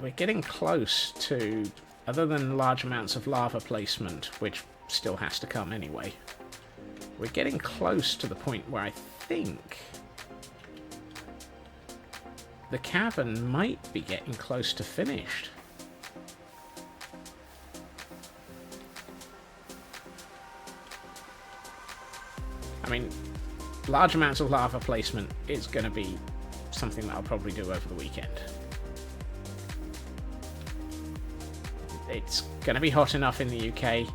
we're getting close to, other than large amounts of lava placement, which still has to come anyway, we're getting close to the point where I think the cavern might be getting close to finished. I mean, large amounts of lava placement is going to be something that I'll probably do over the weekend. It's going to be hot enough in the UK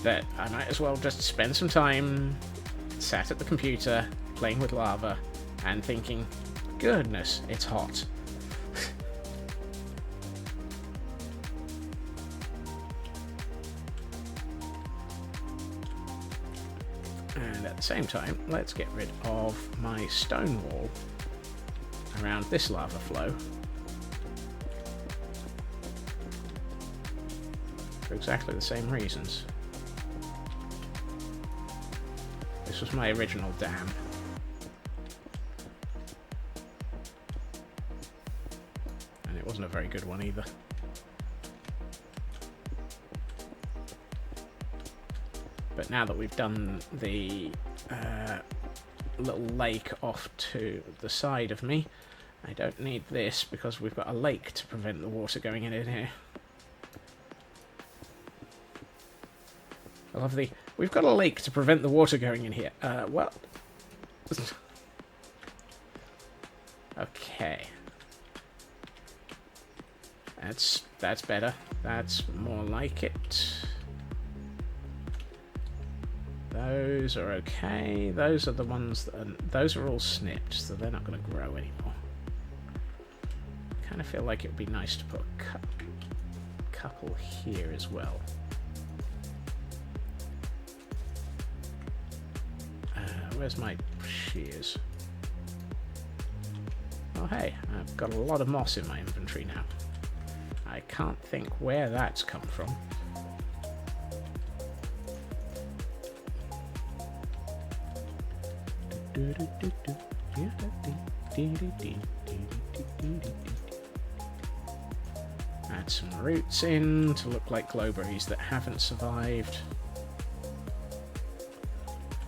that I might as well just spend some time sat at the computer playing with lava and thinking, goodness, it's hot. And at the same time, let's get rid of my stone wall around this lava flow for exactly the same reasons. This was my original dam. And it wasn't a very good one either. But now that we've done the little lake off to the side of me, I don't need this because we've got a lake to prevent the water going in here. I love the... We've got a lake to prevent the water going in here. Well... Okay. That's better. That's more like it. Those are okay. Those are the ones that are, those are all snipped, so they're not going to grow anymore. I kind of feel like it would be nice to put a couple here as well. Where's my shears? Oh hey, I've got a lot of moss in my inventory now. I can't think where that's come from. Add some roots in to look like glowberries that haven't survived.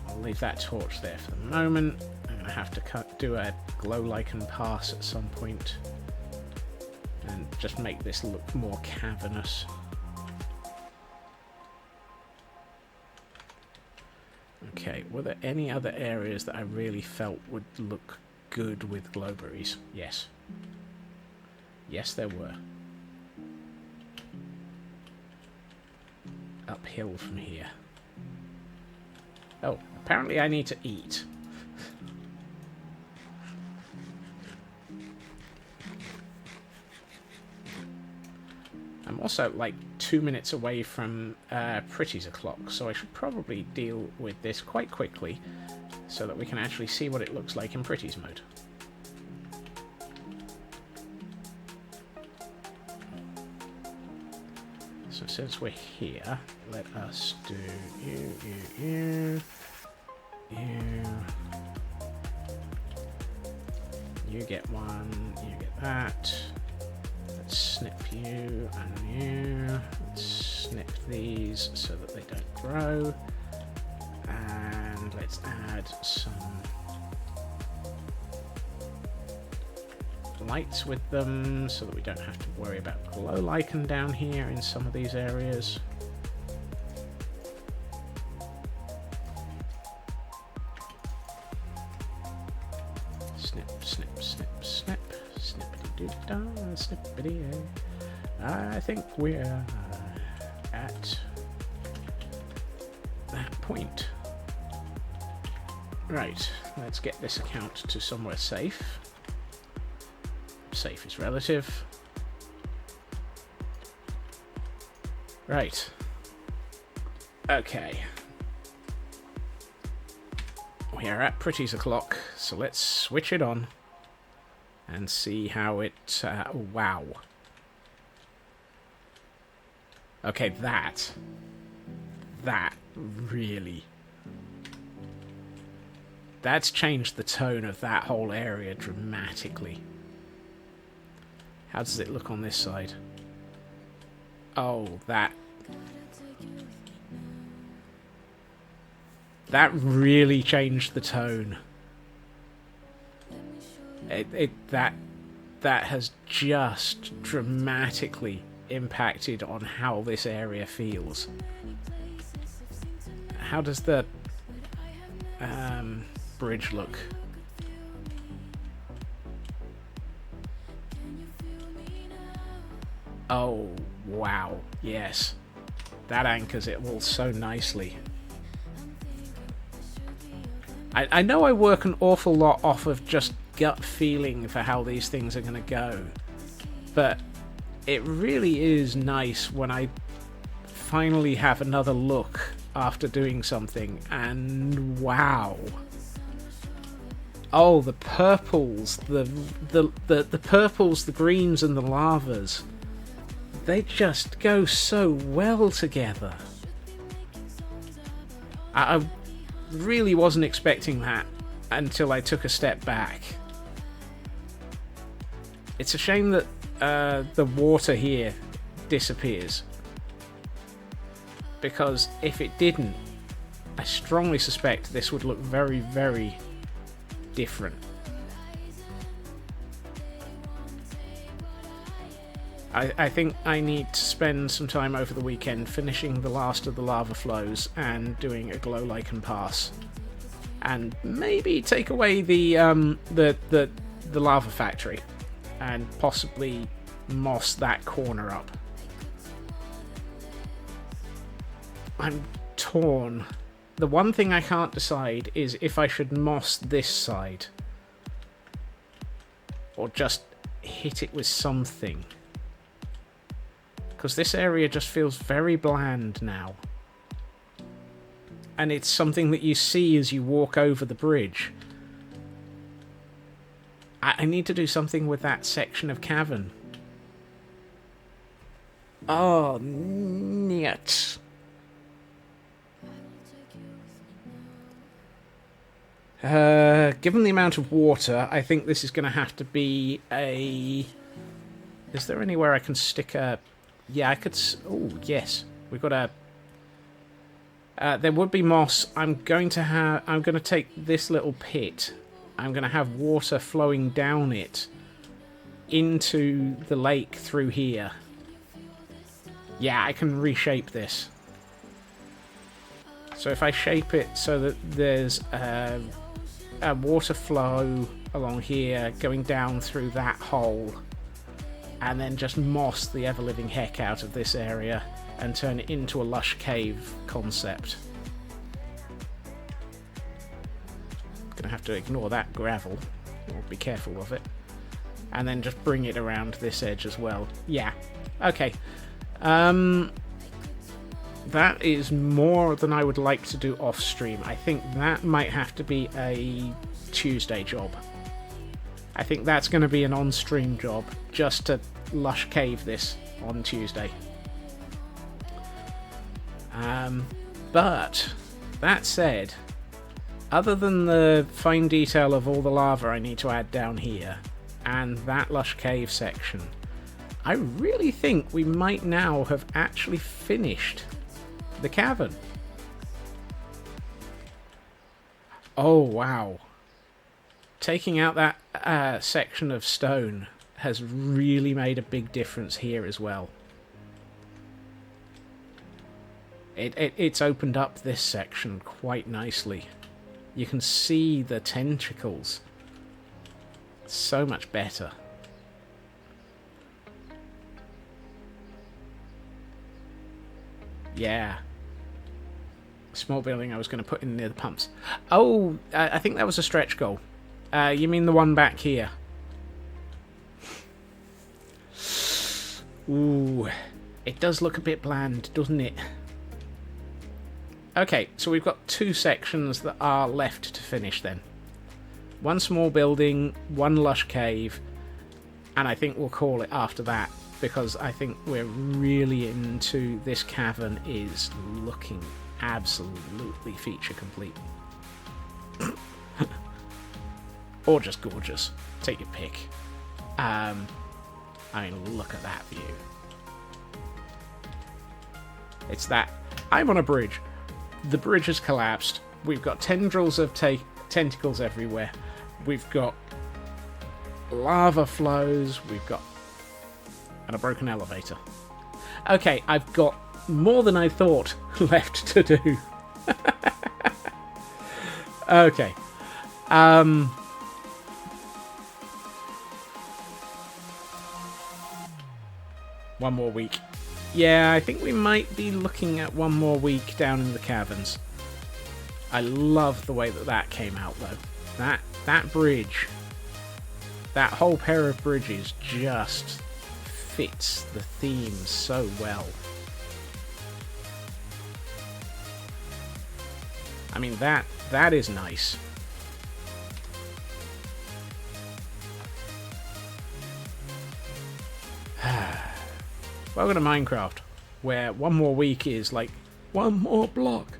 I'll leave that torch there for the moment. I'm going to have to do a glow lichen pass at some point and just make this look more cavernous. Okay, were there any other areas that I really felt would look good with glowberries? Yes. Yes, there were. Uphill from here. Oh, apparently I need to eat. I'm also like 2 minutes away from Pretty's o'clock, so I should probably deal with this quite quickly so that we can actually see what it looks like in Pretty's mode. So since we're here, let us do you. You get one, you get that. Let's snip you and you. Let's snip these so that they don't grow. And let's add some lights with them so that we don't have to worry about glow lichen down here in some of these areas. Snip, snip, snip, snip. Snippity-doo-dah, snippity. I think we're at that point. Right, let's get this account to somewhere safe. Safe is relative. Right. Okay. We are at Pretty's o'clock, so let's switch it on and see how it... wow. Okay, that really... That's changed the tone of that whole area dramatically. How does it look on this side? Oh, that really changed the tone. That has just dramatically impacted on how this area feels. How does the bridge look? Oh, wow. Yes. That anchors it all so nicely. I know I work an awful lot off of just gut feeling for how these things are going to go, but it really is nice when I finally have another look after doing something, and wow. Oh, the purples, the purples, the greens, and the lavas. They just go so well together. I really wasn't expecting that until I took a step back. It's a shame that the water here disappears, because if it didn't, I strongly suspect this would look very, very different. I think I need to spend some time over the weekend finishing the last of the lava flows and doing a glow lichen pass, and maybe take away the lava factory and possibly moss that corner up. I'm torn. The one thing I can't decide is if I should moss this side or just hit it with something, because this area just feels very bland now, and it's something that you see as you walk over the bridge. I need to do something with that section of cavern. Oh, niet. Given the amount of water, I think this is going to have to be a... Is there anywhere I can stick a... Yeah, I could... Oh, yes. We've got a... there would be moss. I'm going to take this little pit. I'm going to have water flowing down it into the lake through here. Yeah, I can reshape this. So if I shape it so that there's a water flow along here going down through that hole, and then just moss the ever-living heck out of this area and turn it into a lush cave concept. Gonna have to ignore that gravel, or be careful of it, and then just bring it around this edge as well. Yeah, okay. That is more than I would like to do off stream. I think that might have to be a Tuesday job. I think that's going to be an on-stream job, just to lush cave this on Tuesday. But that said, other than the fine detail of all the lava I need to add down here and that lush cave section, I really think we might now have actually finished the cavern. Oh wow. Taking out that section of stone has really made a big difference here as well. It's opened up this section quite nicely. You can see the tentacles. So much better. Yeah. Small building I was going to put in near the pumps. Oh, I think that was a stretch goal. You mean the one back here? Ooh, it does look a bit bland, doesn't it? Okay, so we've got two sections that are left to finish then. One small building, one lush cave, and I think we'll call it after that, because I think we're really into this cavern is looking absolutely feature complete. Or just gorgeous. Take your pick. I mean, look at that view. It's that... I'm on a bridge. The bridge has collapsed. We've got tendrils of tentacles everywhere. We've got lava flows. We've got... and a broken elevator. Okay, I've got more than I thought left to do. Okay. One more week. Yeah, I think we might be looking at one more week down in the caverns. I love the way that came out, though. That bridge, that whole pair of bridges just fits the theme so well. I mean, that is nice. Welcome to Minecraft, where one more week is like, one more block.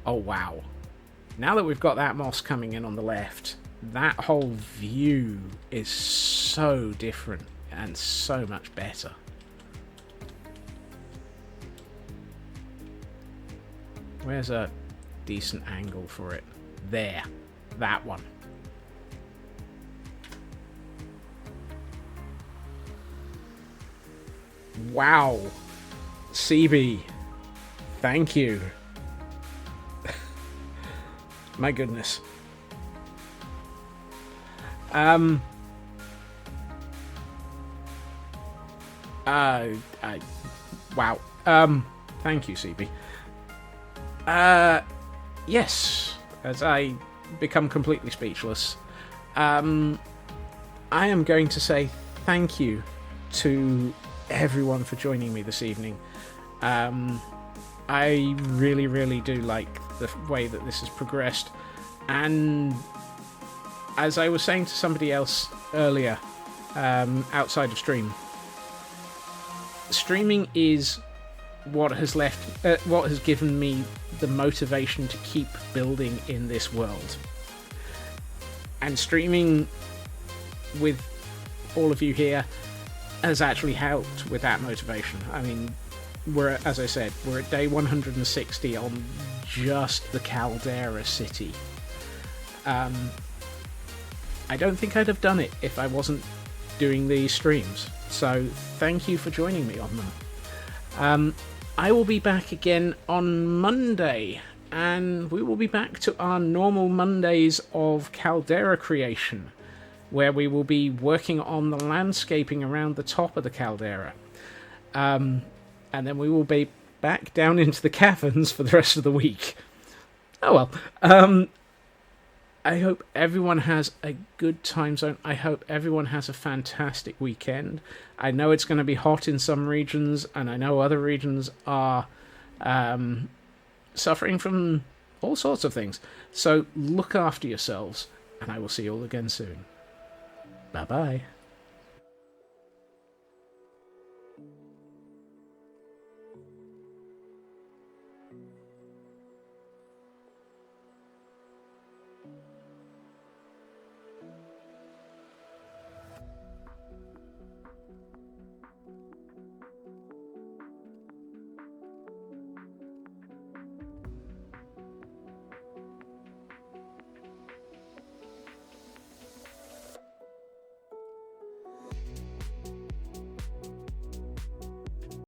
Oh, wow. Now that we've got that moss coming in on the left, that whole view is so different and so much better. Where's a decent angle for it? There. That one. Wow. CB. Thank you. My goodness. Wow. Thank you, CB. Yes, as I become completely speechless, I am going to say thank you to everyone for joining me this evening. I really, really do like the way that this has progressed, and as I was saying to somebody else earlier, outside of streaming is what has given me the motivation to keep building in this world. And streaming with all of you here has actually helped with that motivation. I mean, as I said, we're at day 160 on just the Caldera city. I don't think I'd have done it if I wasn't doing these streams. So thank you for joining me on them. I will be back again on Monday, and we will be back to our normal Mondays of Caldera creation, where we will be working on the landscaping around the top of the Caldera. And then we will be back down into the caverns for the rest of the week. Oh well. I hope everyone has a good time zone. I hope everyone has a fantastic weekend. I know it's going to be hot in some regions, and I know other regions are suffering from all sorts of things. So look after yourselves, and I will see you all again soon. Bye-bye.